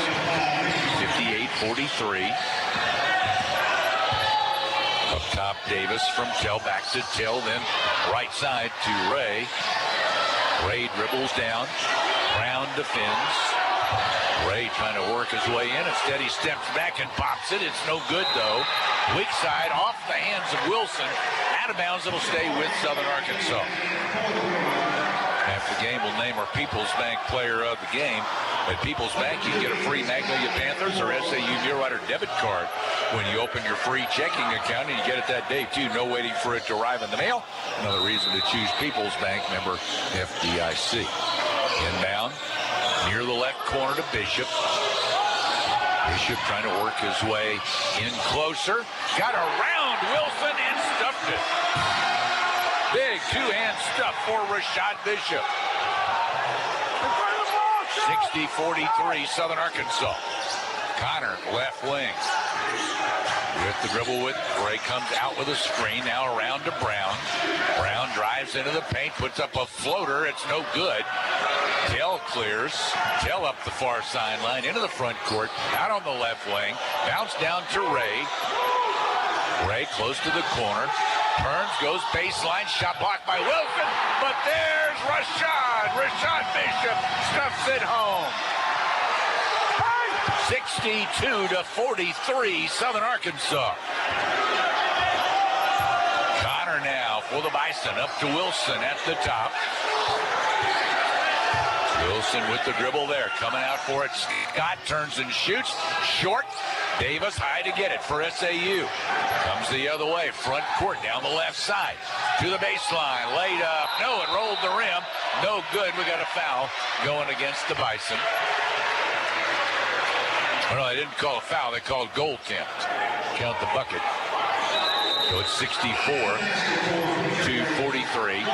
58-43. Up top, Davis from Tell, back to Tell, then right side to Ray. Ray dribbles down. Brown defends. Ray trying to work his way in. Instead, he steps back and pops it. It's no good, though. Weak side off the hands of Wilson. Out of bounds, it'll stay with Southern Arkansas. After the game, we'll name our People's Bank player of the game. At People's Bank, you can get a free Magnolia Panthers or SAU Mulerider debit card when you open your free checking account, and you get it that day, too. No waiting for it to arrive in the mail. Another reason to choose People's Bank, member FDIC. Inbound, near the left corner to Bishop. Bishop trying to work his way in closer. Got around Wilson and stuffed it. Big two-hand stuff for Rashad Bishop. 60-43, Southern Arkansas. Connor, left wing. With the dribble with Gray, comes out with a screen. Now around to Brown. Brown drives into the paint, puts up a floater. It's no good. Tell clears. Tell up the far sideline into the front court. Out on the left wing. Bounce down to Ray. Ray close to the corner. Turns, goes baseline. Shot blocked by Wilson. But there's Rashad. Rashad Bishop stuffs it home. 62-43, Southern Arkansas. Connor now for the Bison, up to Wilson at the top. Wilson with the dribble there, coming out for it. Scott turns and shoots. Short, Davis high to get it for SAU. Comes the other way, front court down the left side. To the baseline, laid up. No, it rolled the rim. No good. We got a foul going against the Bison. Oh, no, they didn't call a foul. They called goaltend. Count the bucket. So it's 64-43.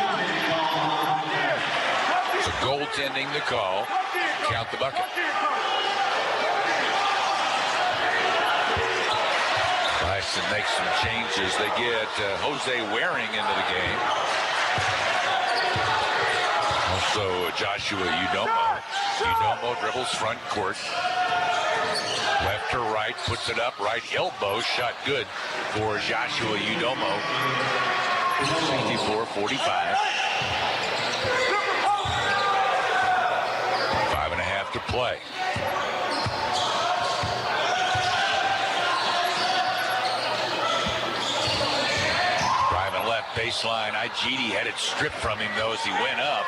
So goaltending the call. Count the bucket. Bison makes some changes. They get Jose Waring into the game. Also Joshua Udomo. Udomo dribbles front court. Left to right, puts it up, right elbow, shot good for Joshua Udomo. 64-45. 5.5 to play. Driving left baseline. Igidi had it stripped from him though as he went up.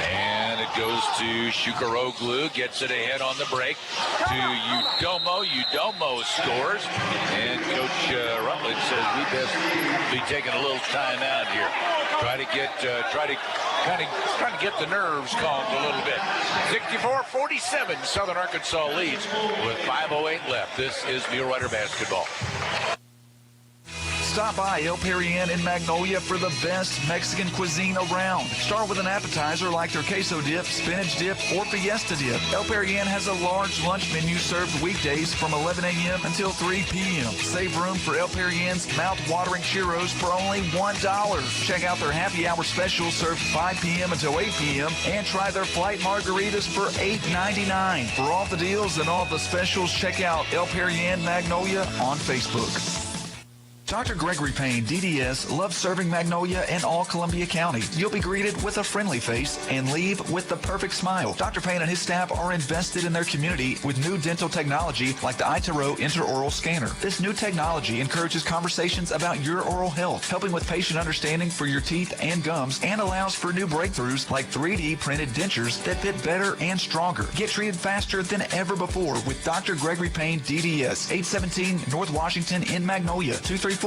And it goes to Shukaroglu, gets it ahead on the break to Udomo. Udomo scores, and Coach Rutledge says we best be taking a little time out here. Try to get the nerves calmed a little bit. 64-47, Southern Arkansas leads with 5:08 left. This is Mulerider basketball. Stop by El Perrier in Magnolia for the best Mexican cuisine around. Start with an appetizer like their queso dip, spinach dip, or fiesta dip. El Perrier has a large lunch menu served weekdays from 11 a.m. until 3 p.m. Save room for El Perrier's mouth-watering churros for only $1. Check out their happy hour specials served 5 p.m. until 8 p.m. and try their flight margaritas for $8.99. For all the deals and all the specials, check out El Perrier Magnolia on Facebook. Dr. Gregory Payne, DDS, loves serving Magnolia and all Columbia County. You'll be greeted with a friendly face and leave with the perfect smile. Dr. Payne and his staff are invested in their community with new dental technology like the iTero intraoral scanner. This new technology encourages conversations about your oral health, helping with patient understanding for your teeth and gums, and allows for new breakthroughs like 3D printed dentures that fit better and stronger. Get treated faster than ever before with Dr. Gregory Payne, DDS, 817 North Washington in Magnolia, 234-1115.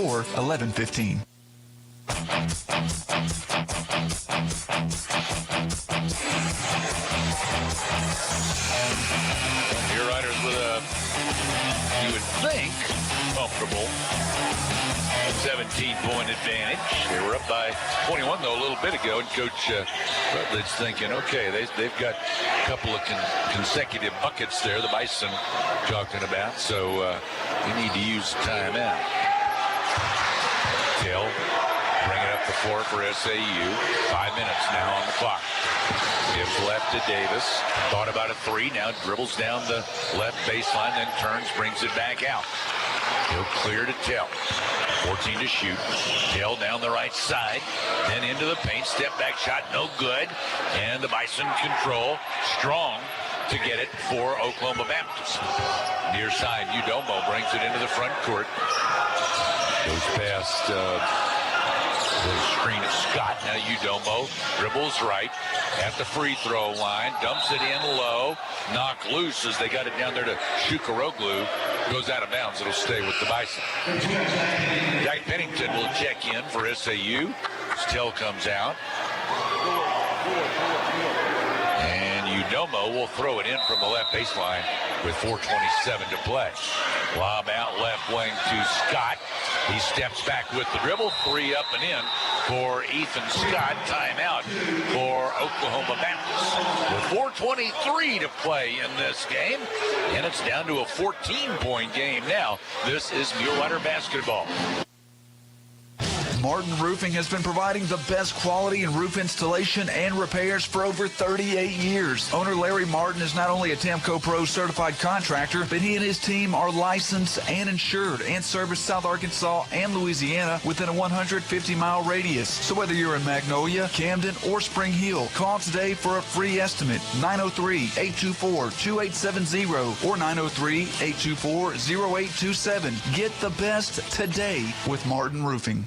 Muleriders with a, you would think, comfortable 17-point advantage. They were up by 21, though, a little bit ago, and Coach Rutledge thinking, okay, they've got a couple of consecutive buckets there, the Bison talking about, so we need to use timeout. Hill bring it up the floor for SAU. 5 minutes now on the clock. Gives left to Davis. Thought about a three. Now dribbles down the left baseline, then turns, brings it back out. He'll clear to Tell. 14 to shoot. Tell down the right side. Then into the paint. Step back shot, no good. And the Bison control. Strong to get it for Oklahoma Baptist. Near side, Udomo brings it into the front court. Goes past the screen of Scott. Now Udomo dribbles right at the free throw line. Dumps it in low. Knocked loose as they got it down there to Shukaroglu. Goes out of bounds. It'll stay with the Bison. Dyke Pennington will check in for SAU. Still comes out. And Udomo will throw it in from the left baseline with 4:27 to play. Lob out left wing to Scott. He steps back with the dribble. 3 up and in for Ethan Scott. Timeout for Oklahoma Baptist. With 4:23 to play in this game. And it's down to a 14-point game now. This is Mulerider basketball. Martin Roofing has been providing the best quality in roof installation and repairs for over 38 years. Owner Larry Martin is not only a Tamco Pro certified contractor, but he and his team are licensed and insured and service South Arkansas and Louisiana within a 150-mile radius. So whether you're in Magnolia, Camden, or Spring Hill, call today for a free estimate. 903-824-2870 or 903-824-0827. Get the best today with Martin Roofing.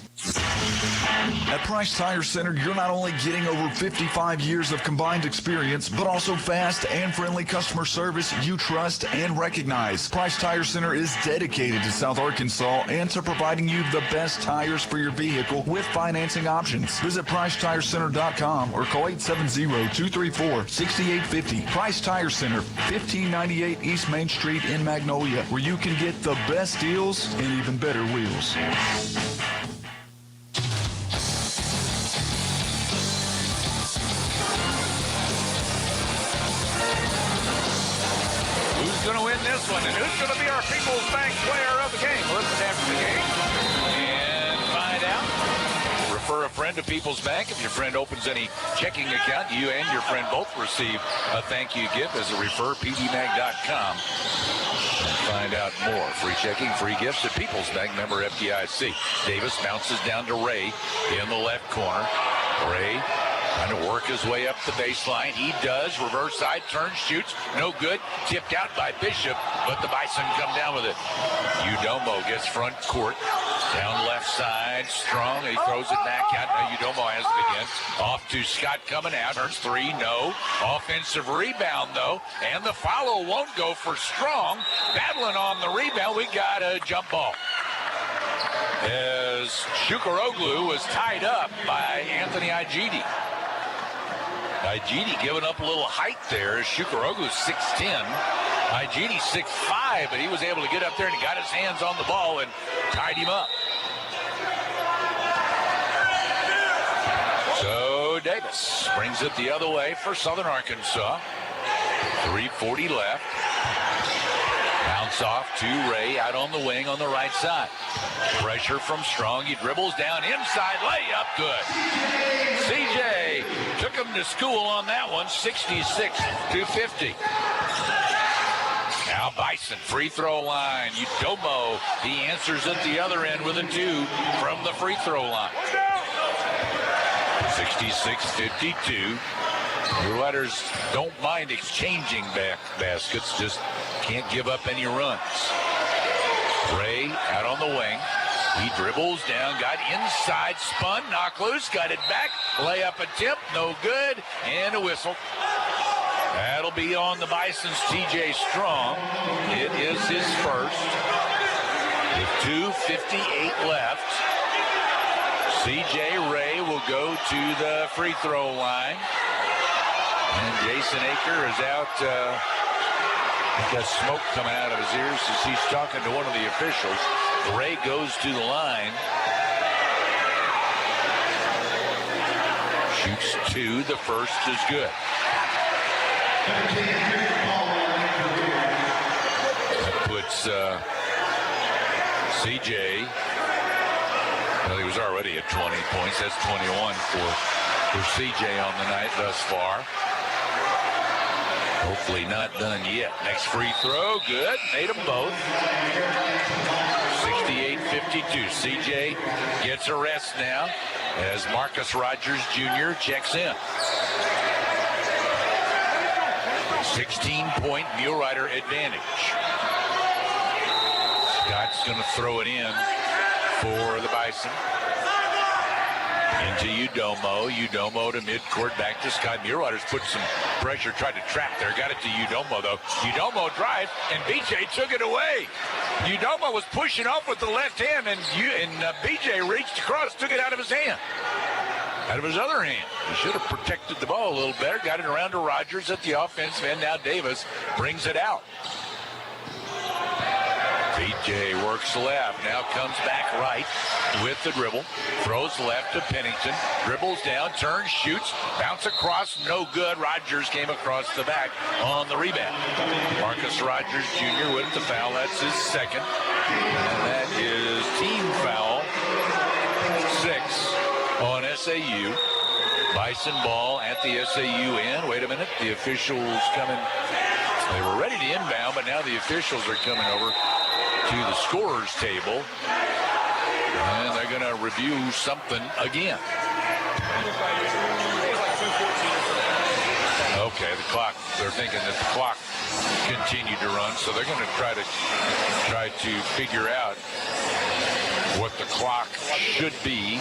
At Price Tire Center, you're not only getting over 55 years of combined experience, but also fast and friendly customer service you trust and recognize. Price Tire Center is dedicated to South Arkansas and to providing you the best tires for your vehicle with financing options. Visit PriceTireCenter.com or call 870-234-6850. Price Tire Center, 1598 East Main Street in Magnolia, where you can get the best deals and even better wheels. Going to win this one, and who's going to be our People's Bank player of the game? Listen after the game and find out. Refer a friend to People's Bank. If your friend opens any checking account, you and your friend both receive a thank you gift as a referpbmag.com. Find out more. Free checking, free gifts at People's Bank, member FDIC. Davis bounces down to Ray in the left corner. Ray trying to work his way up the baseline. He does. Reverse side, turn, shoots. No good. Tipped out by Bishop, but the Bison come down with it. Udomo gets front court. Down left side. Strong. He throws it back out. Now Udomo has it again. Off to Scott coming out. Turns three. No. Offensive rebound, though. And the follow won't go for Strong. Battling on the rebound. We got a jump ball. As Shukaroglu was tied up by Anthony Igidi. Igidi giving up a little height there. Shukaroglu's 6'10". Igidi 6'5", but he was able to get up there and he got his hands on the ball and tied him up. So Davis brings it the other way for Southern Arkansas. 3:40 left. Bounce off to Ray out on the wing on the right side. Pressure from Strong. He dribbles down inside. Layup good. CJ took him to school on that one. 66-50. Now Bison, free throw line. Udomo, he answers at the other end with a 2 from the free throw line. 66-52. Muleriders don't mind exchanging baskets, just can't give up any runs. Ray out on the wing. He dribbles down, got inside, spun, knocked loose, got it back. Layup attempt, no good, and a whistle. That'll be on the Bison's TJ Strong. It is his first. With 2:58 left. CJ Ray will go to the free throw line. And Jason Aker is out. He's got smoke coming out of his ears as he's talking to one of the officials. Ray goes to the line. Shoots 2. The first is good. That puts CJ. Well, he was already at 20 points. That's 21 for CJ on the night thus far. Hopefully not done yet. Next free throw, good. Made them both. 68-52. CJ gets a rest now as Marcus Rogers Jr. checks in. 16-point Mulerider advantage. Scott's going to throw it in for the Bison. Into Udomo. Udomo to midcourt, back to Scott. Muleriders put some pressure, tried to trap there. Got it to Udomo, though. Udomo drive, and BJ took it away. Udomo was pushing off with the left hand, and BJ reached across, took it out of his hand. Out of his other hand. He should have protected the ball a little better. Got it around to Rogers at the offensive end. Now Davis brings it out. BJ works left, now comes back right with the dribble, throws left to Pennington, dribbles down, turns, shoots, bounce across, no good. Rogers came across the back on the rebound. Marcus Rogers Jr. with the foul, that's his second, and that is team foul 6 on SAU. Bison ball at the SAU end. Wait a minute, the officials coming. They were ready to inbound, but now the officials are coming over to the scorer's table, and they're going to review something again. Okay, the clock, they're thinking that the clock continued to run, so they're going to try to figure out what the clock should be.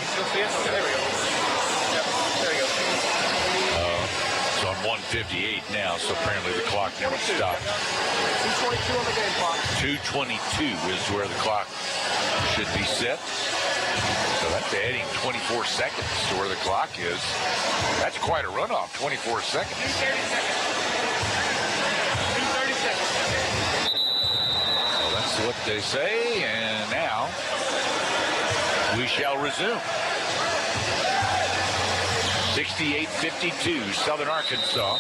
So I'm 158 now, so apparently the clock never stopped. 2:22 on the game clock. 2:22 is where the clock should be set. So that's adding 24 seconds to where the clock is. That's quite a runoff, 24 seconds. 2:30 seconds. 2:30 seconds. Well, that's what they say, and now we shall resume. 68-52, Southern Arkansas.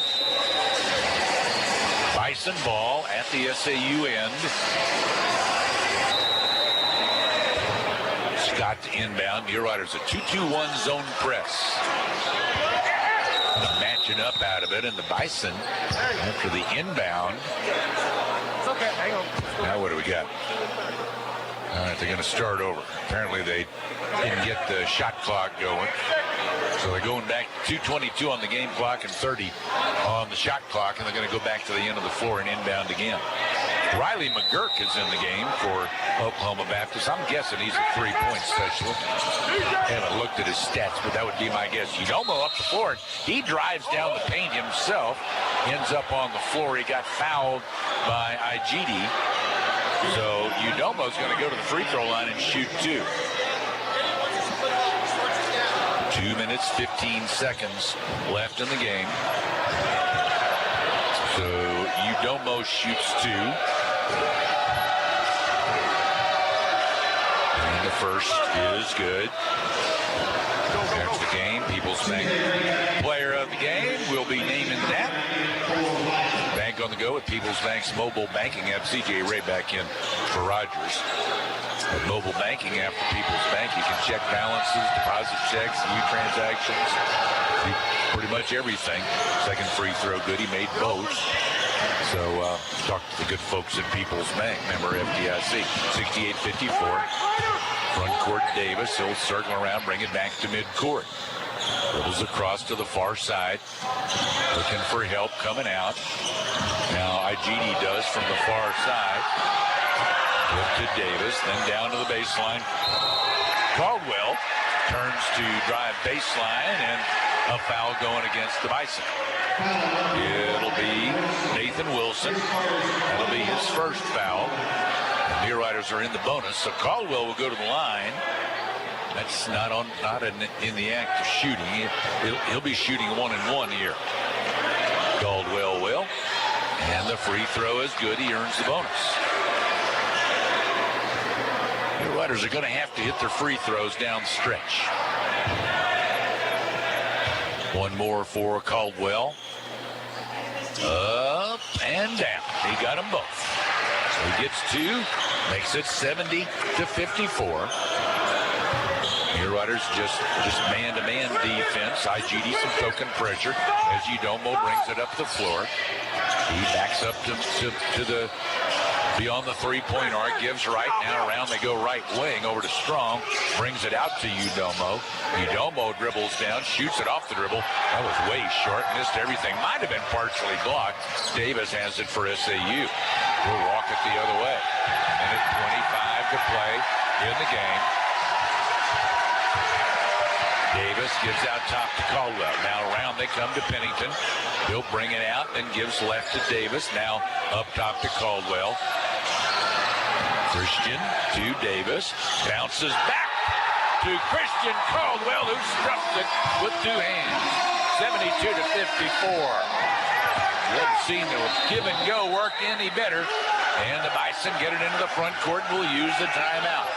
Bison ball at the SAU end. Scott to inbound. Muleriders a 2-2-1 zone press. Matching up out of it, and the Bison after the inbound. It's okay, hang on. Now what do we got? All right, they're going to start over. Apparently they didn't get the shot clock going. So they're going back to 2:22 on the game clock and 30 on the shot clock, and they're going to go back to the end of the floor and inbound again. Riley McGurk is in the game for Oklahoma Baptist. I'm guessing he's a three-point specialist. Haven't looked at his stats, but that would be my guess. Udomo up the floor. He drives down the paint himself, ends up on the floor. He got fouled by IGD. So Udomo's going to go to the free throw line and shoot two. 2 minutes, 15 seconds left in the game. So Udomo shoots two. And the first is good. There's the game. People's Bank player of the game. We'll be naming that. Bank on the go with People's Bank's mobile banking app. CJ Ray back in for Rogers. With mobile banking app for People's Bank, you can check balances, deposit checks, view transactions, do pretty much everything. Second free throw good. He made both. So talk to the good folks at People's Bank. Member FDIC. 68-54. Front court Davis. He'll circle around, bring it back to midcourt. Dribbles across to the far side. Looking for help coming out. Now IGD does from the far side. Flip to Davis, then down to the baseline. Caldwell turns to drive baseline, and a foul going against the Bison. It'll be Nathan Wilson. That'll be his first foul. The Muleriders are in the bonus, so Caldwell will go to the line. That's not in the act of shooting. He'll be shooting 1-and-1 here. Caldwell will, and the free throw is good. He earns the bonus. Muleriders are going to have to hit their free throws down the stretch. One more for Caldwell. Up and down. He got them both. So he gets two, makes it 70-54. Muleriders just man-to-man defense. IGD some token pressure as Udomo brings it up the floor. He backs up to the beyond the three-point arc, gives right, now around they go right wing over to Strong, brings it out to Udomo. Udomo dribbles down, shoots it off the dribble. That was way short, missed everything. Might have been partially blocked. Davis has it for SAU. We'll walk it the other way. Minute 25 to play in the game. Davis gives out top to Caldwell. Now around they come to Pennington. He'll bring it out, then gives left to Davis. Now up top to Caldwell. Christian to Davis. Bounces back to Christian Caldwell, who struck it with two hands. 72-54. You haven't seen the give and go work any better. And the Bison get it into the front court and will use the timeout.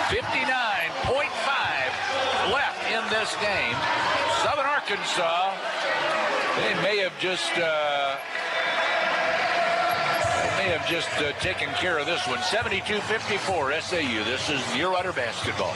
59.5 left in this game. Southern Arkansas, they may have just taken care of this one. 72-54 SAU. This is Mulerider basketball.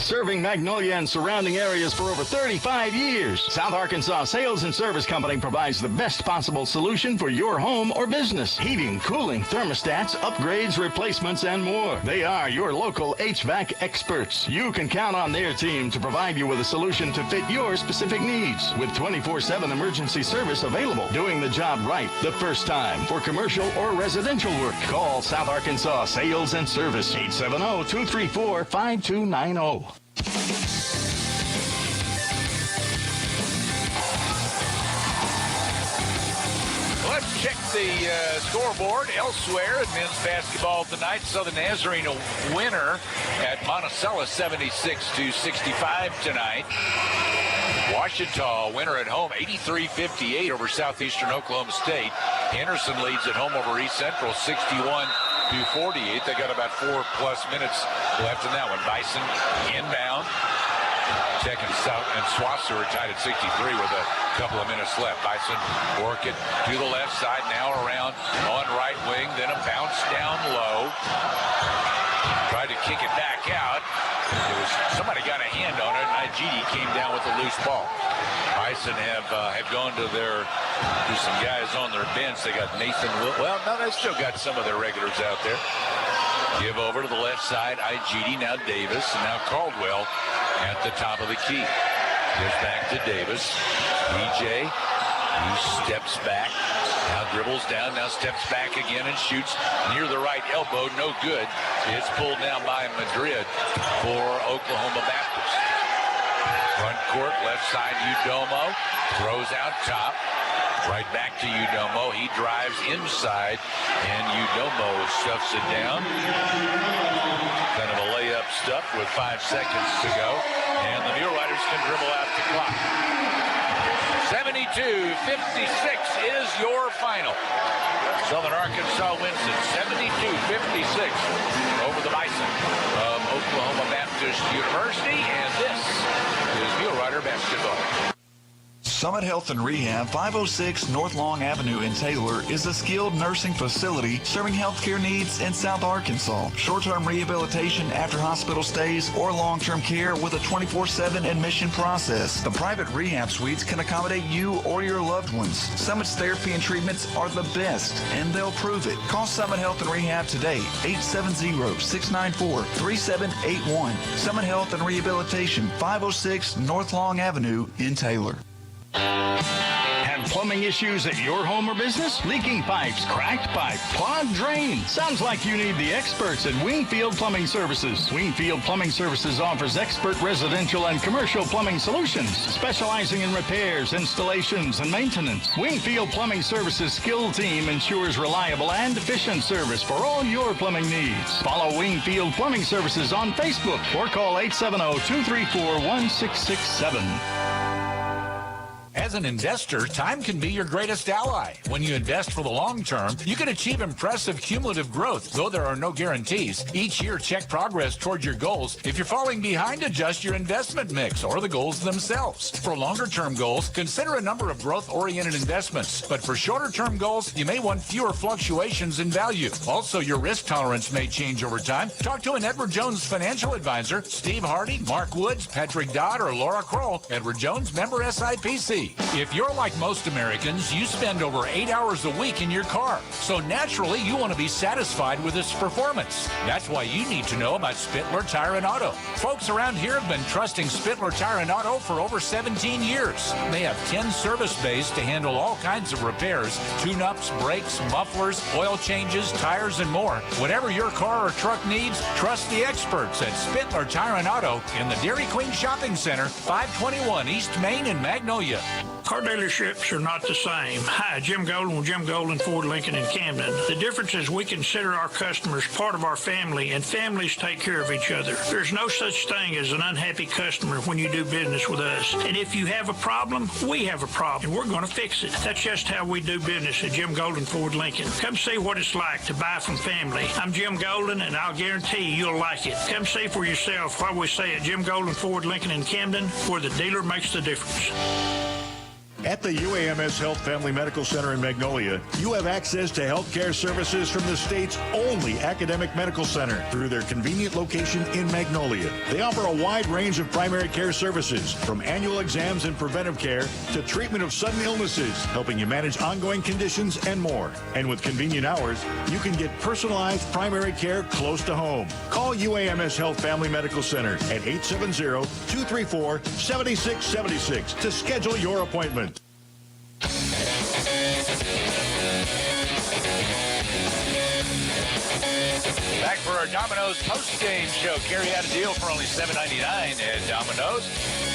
Serving Magnolia and surrounding areas for over 35 years, South Arkansas Sales and Service Company provides the best possible solution for your home or business. Heating, cooling, thermostats, upgrades, replacements, and more. They are your local HVAC experts. You can count on their team to provide you with a solution to fit your specific needs. With 24/7 emergency service available, doing the job right the first time. For commercial or residential work, call South Arkansas Sales and Service, 870-234-5290. Let's check the scoreboard elsewhere in men's basketball tonight. Southern Nazarene a winner at Monticello 76-65 tonight. Ouachita winner at home 83-58 over Southeastern Oklahoma State. Henderson leads at home over East Central 61-48. They got about 4+ minutes left in that one. Bison inbound. Tech and Swasser are tied at 63 with a couple of minutes left. Bison work it to the left side, now around on right wing, then a bounce down low. Tried to kick it back out. Somebody got a hand on it, and IGD came down with a loose ball. Bison have gone to some guys on their bench. They got Nathan, well, no, they still got some of their regulars out there. Give over to the left side, IGD, now Davis, and now Caldwell at the top of the key. Gives back to Davis. BJ, he steps back, now dribbles down, now steps back again and shoots near the right elbow. No good. It's pulled down by Madrid for Oklahoma Baptist. Front court, left side, Udomo. Throws out top. Right back to Udomo. He drives inside, and Udomo stuffs it down. Kind of a layup stuff with 5 seconds to go. And the Muleriders can dribble out the clock. 72-56 is your final. Southern Arkansas wins it 72-56 over the Bison of Oklahoma Baptist University. And this is Mulerider basketball. Summit Health and Rehab, 506 North Long Avenue in Taylor, is a skilled nursing facility serving healthcare needs in South Arkansas. Short-term rehabilitation after hospital stays or long-term care with a 24/7 admission process. The private rehab suites can accommodate you or your loved ones. Summit's therapy and treatments are the best, and they'll prove it. Call Summit Health and Rehab today, 870-694-3781. Summit Health and Rehabilitation, 506 North Long Avenue in Taylor. Have plumbing issues at your home or business? Leaking pipes, cracked pipe, clogged drain. Sounds like you need the experts at Wingfield Plumbing Services. Wingfield Plumbing Services offers expert residential and commercial plumbing solutions, specializing in repairs, installations, and maintenance. Wingfield Plumbing Services' skilled team ensures reliable and efficient service for all your plumbing needs. Follow Wingfield Plumbing Services on Facebook or call 870-234-1667. As an investor, time can be your greatest ally. When you invest for the long term, you can achieve impressive cumulative growth, though there are no guarantees. Each year, check progress toward your goals. If you're falling behind, adjust your investment mix or the goals themselves. For longer-term goals, consider a number of growth-oriented investments. But for shorter-term goals, you may want fewer fluctuations in value. Also, your risk tolerance may change over time. Talk to an Edward Jones financial advisor, Steve Hardy, Mark Woods, Patrick Dodd, or Laura Kroll. Edward Jones, member SIPC. If you're like most Americans, you spend over 8 hours a week in your car. So naturally, you want to be satisfied with its performance. That's why you need to know about Spittler Tire and Auto. Folks around here have been trusting Spittler Tire and Auto for over 17 years. They have 10 service bays to handle all kinds of repairs, tune-ups, brakes, mufflers, oil changes, tires, and more. Whatever your car or truck needs, trust the experts at Spittler Tire and Auto in the Dairy Queen Shopping Center, 521 East Main in Magnolia. Car dealerships are not the same. Hi, Jim Golden with Jim Golden Ford Lincoln in Camden. The difference is we consider our customers part of our family, and families take care of each other. There's no such thing as an unhappy customer when you do business with us. And if you have a problem, we have a problem, and we're going to fix it. That's just how we do business at Jim Golden Ford Lincoln. Come see what it's like to buy from family. I'm Jim Golden, and I'll guarantee you'll like it. Come see for yourself what we say at Jim Golden Ford Lincoln in Camden, where the dealer makes the difference. At the UAMS Health Family Medical Center in Magnolia, you have access to health care services from the state's only academic medical center through their convenient location in Magnolia. They offer a wide range of primary care services, from annual exams and preventive care to treatment of sudden illnesses, helping you manage ongoing conditions and more. And with convenient hours, you can get personalized primary care close to home. Call UAMS Health Family Medical Center at 870-234-7676 to schedule your appointment. Back for our Domino's post-game show. Carry out a deal for only $7.99 at Domino's.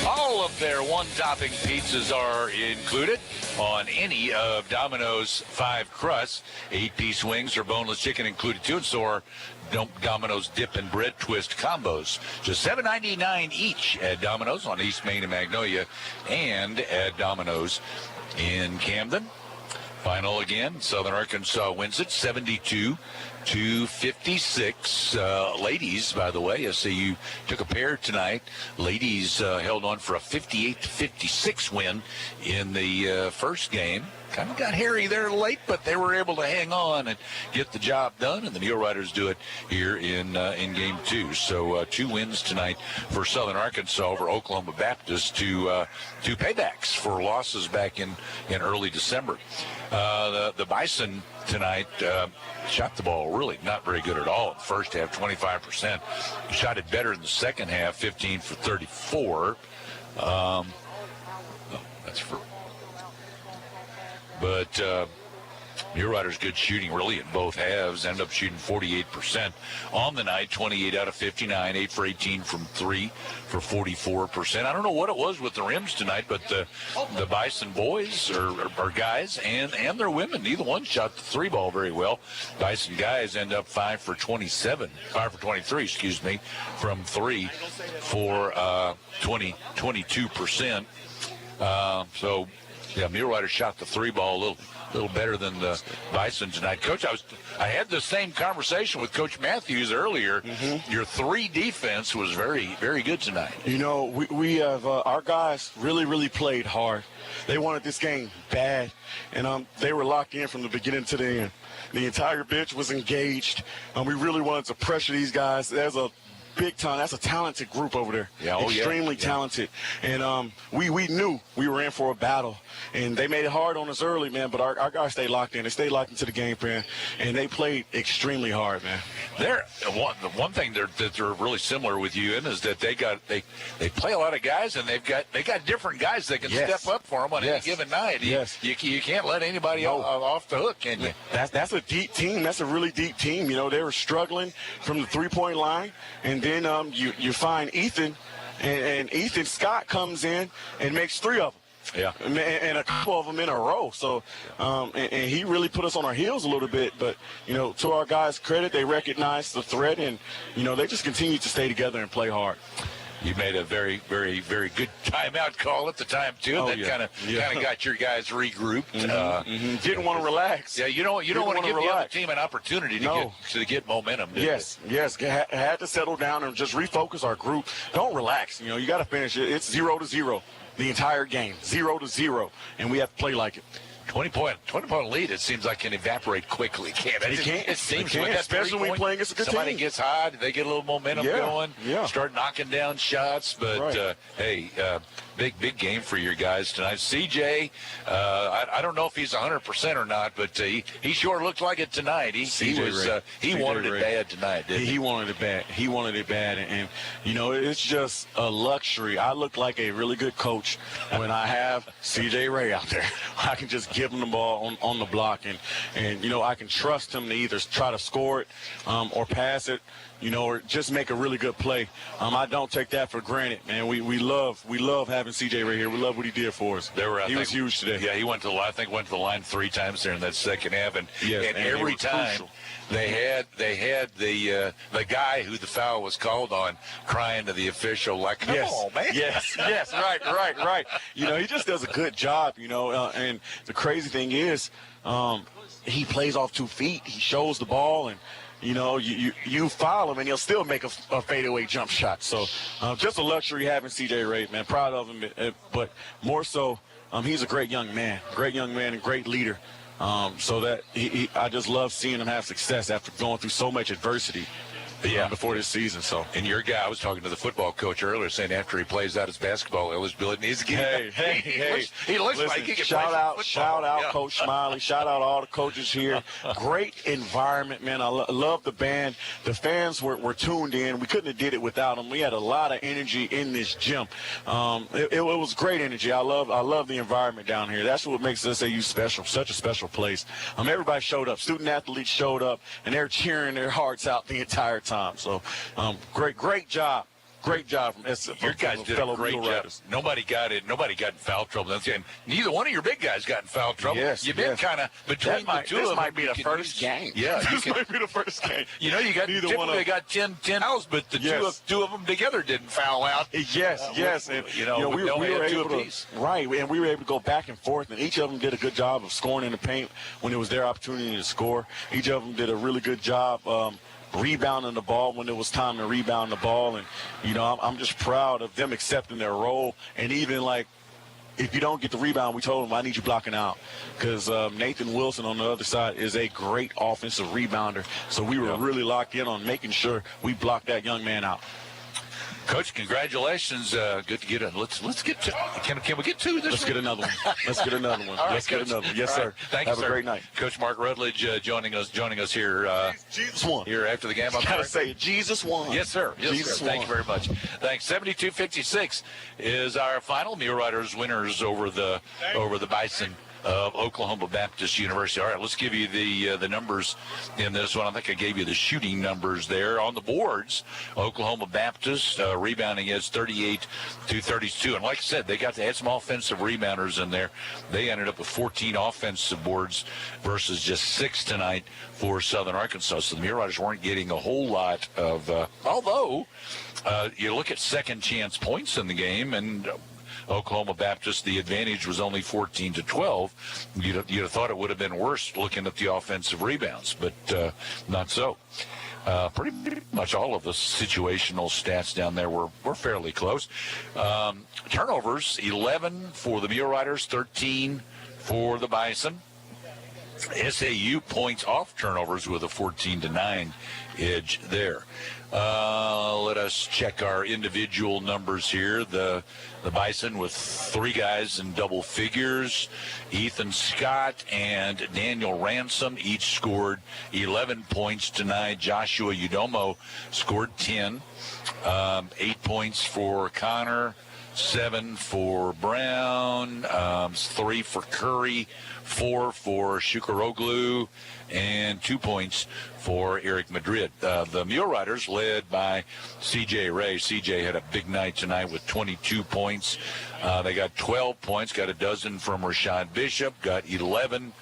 All of their one-topping pizzas are included on any of Domino's 5 crusts. 8-piece wings or boneless chicken included too, and so are Domino's dip and bread twist combos. Just $7.99 each at Domino's on East Main in Magnolia and at Domino's in Camden. Final again, Southern Arkansas wins it 72-56. Ladies, by the way, SAU took a pair tonight. Ladies held on for a 58-56 win in the first game. Kind of got hairy there late, but they were able to hang on and get the job done, and the Muleriders do it here in game 2. So 2 wins tonight for Southern Arkansas over Oklahoma Baptist, two paybacks for losses back in early December. The Bison tonight shot the ball really not very good at all in the first half, 25%. Shot it better in the second half, 15 for 34. That's for... But Muleriders good shooting really in both halves. Ended up shooting 48% on the night, 28 out of 59, 8 for 18 from 3 for 44%. I don't know what it was with the rims tonight, but the Bison boys or guys and their women, neither one shot the 3 ball very well. Bison guys end up 5 for 23, from 3 for 22%. So yeah, Mulerider shot the 3 ball a little better than the Bison tonight. Coach, I had the same conversation with Coach Matthews earlier. Mm-hmm. Your 3 defense was very, very good tonight. You know, we have our guys really played hard. They wanted this game bad, and they were locked in from the beginning to the end. The entire bench was engaged. We really wanted to pressure these guys. There's a big time. That's a talented group over there. Yeah, extremely talented. And we knew we were in for a battle. And they made it hard on us early, man, but our guys stayed locked in. They stayed locked into the game plan, and they played extremely hard, man. The one thing that they're really similar with you in is that they play a lot of guys, and they got different guys that can step up for them on any given night. You can't let anybody off the hook, can you? That's a deep team. That's a really deep team. You know, they were struggling from the 3-point line, and then you find Ethan, and Ethan Scott comes in and makes 3 of them. Yeah, and a couple of them in a row. So, and he really put us on our heels a little bit. But, you know, to our guys' credit, they recognized the threat, and, you know, they just continue to stay together and play hard. You made a very, very, very good timeout call at the time too. That kind of got your guys regrouped. Didn't want to relax. Yeah, you don't want to give the other team an opportunity to get momentum. Yes. Had to settle down and just refocus our group. Don't relax. You know, you got to finish it. It's 0-0. The entire game, 0-0, and we have to play like it. 20-point lead, it seems like can evaporate quickly, can't it? It seems like that, especially when playing against a good somebody team. Gets hot, they get a little momentum going, start knocking down shots. But, hey, big game for your guys tonight. CJ, I don't know if he's 100% or not, but he sure looked like it tonight. He wanted it bad tonight, didn't he? He wanted it bad. He wanted it bad. And, you know, it's just a luxury. I look like a really good coach when I have CJ Ray out there. I can just give him the ball on the block, and you know, I can trust him to either try to score it or pass it, you know, or just make a really good play. I don't take that for granted, man. We love having CJ right here. We love what he did for us. He was huge today. Yeah, he went to the line 3 times there in that second half, and every time crucial. They had the guy who the foul was called on crying to the official like, come on, man. Yes, right. You know, he just does a good job, you know, and the crazy thing is he plays off 2 feet. He shows the ball, and, you know, you foul him, and he'll still make a fadeaway jump shot. So just a luxury having C.J. Ray, man. Proud of him, but more so he's a great young man and great leader. So that I just love seeing him have success after going through so much adversity. Before this season. So, and your guy, I was talking to the football coach earlier, saying after he plays out his basketball eligibility, he's getting he looks like he can shout out yeah. Coach Smiley. Shout out all the coaches here. Great environment, man. I love the band. The fans were tuned in. We couldn't have did it without them. We had a lot of energy in this gym. It was great energy. I love the environment down here. That's what makes SAU special. Such a special place. Everybody showed up. Student athletes showed up, and they're cheering their hearts out the entire time. So, great job. Great job from your guys did a great job. Nobody got in foul trouble. And neither one of your big guys got in foul trouble. Yes, You've been kind of between the two of them. This might be the first game. Yeah, this might be the first game. You know, you got neither one of them. They got 10 fouls, but the two of them together didn't foul out. Yes, and we were able to and we were able to go back and forth, and each of them did a good job of scoring in the paint when it was their opportunity to score. Each of them did a really good job. Rebounding the ball when it was time to rebound the ball, and I'm just proud of them accepting their role. And even like, if you don't get the rebound, we told them, I need you blocking out, because Nathan Wilson on the other side is a great offensive rebounder. So we were really locked in on making sure we blocked that young man out. Coach, congratulations. Good to get in. Let's get to. Can we get two this Let's week? Get another one. Let's get another one. Right, Let's get another one. Yes, sir. Thank you, sir. Have a great night. Coach Mark Rutledge joining us here. Jesus won. Here after the game. I'm gotta say, Jesus won. Yes, sir. Yes, Jesus sir. won. Thank you very much. Thanks. 72-56 is our final. Muleriders winners over the Bison of Oklahoma Baptist University. All right, let's give you the numbers in this one. I think I gave you the shooting numbers there on the boards. Oklahoma Baptist rebounding is 38-32, and like I said, they had some offensive rebounders in there. They ended up with 14 offensive boards versus just 6 tonight for Southern Arkansas. So the Muleriders weren't getting a whole lot of. Although you look at second chance points in the game, and Oklahoma Baptist, the advantage was only 14-12. You'd have thought it would have been worse looking at the offensive rebounds, but not so. Pretty much all of the situational stats down there were fairly close. Turnovers, 11 for the Muleriders, 13 for the Bison. SAU points off turnovers with a 14-9 edge there. Let us check our individual numbers here. The Bison with 3 guys in double figures. Ethan Scott and Daniel Ransom each scored 11 points tonight. Joshua Udomo scored 10. 8 points for Connor, 7 for Brown, 3 for Curry, 4 for Shukaroglu, and 2 points for Eric Madrid. The Muleriders led by C.J. Ray. C.J. had a big night tonight with 22 points. They got 12 points, got a dozen from Rashad Bishop, got 11,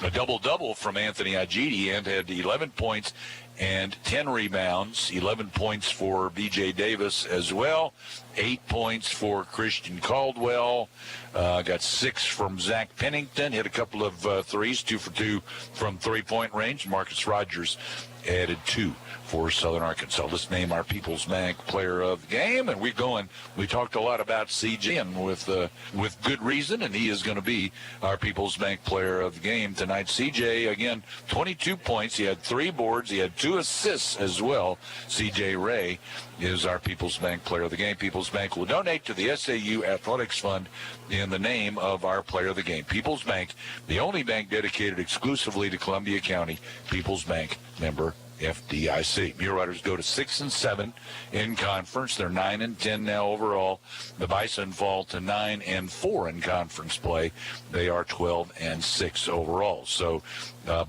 a double-double from Anthony Ajiti, and had 11 points and 10 rebounds, 11 points for B.J. Davis as well, 8 points for Christian Caldwell, got 6 from Zach Pennington, hit a couple of threes, 2 for 2 from three-point range. Marcus Rogers added 2 for Southern Arkansas. Let's name our People's Bank Player of the Game, and we talked a lot about CJ, and with good reason, and he is going to be our People's Bank Player of the Game tonight. CJ, again, 22 points. He had 3 boards. He had 2 assists as well. CJ Ray is our People's Bank Player of the Game. People's Bank will donate to the SAU Athletics Fund in the name of our Player of the Game. People's Bank, the only bank dedicated exclusively to Columbia County. People's Bank, member FDIC. Muleriders go to 6-7 in conference. They're 9-10 now overall. The Bison fall to 9-4 in conference play. They are 12-6 overall. So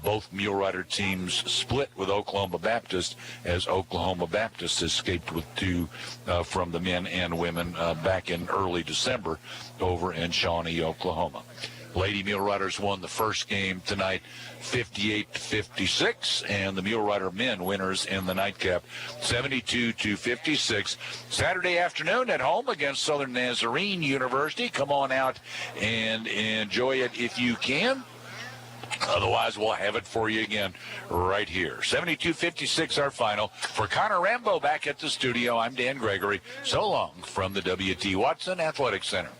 both Mulerider teams split with Oklahoma Baptist, as Oklahoma Baptist escaped with 2 from the men and women back in early December over in Shawnee, Oklahoma. Lady Muleriders won the first game tonight 58-56, and the Mulerider men winners in the nightcap 72-56. Saturday afternoon at home against Southern Nazarene University. Come on out and enjoy it if you can. Otherwise, we'll have it for you again right here. 72-56 our final. For Connor Rambo back at the studio, I'm Dan Gregory. So long from the W.T. Watson Athletic Center.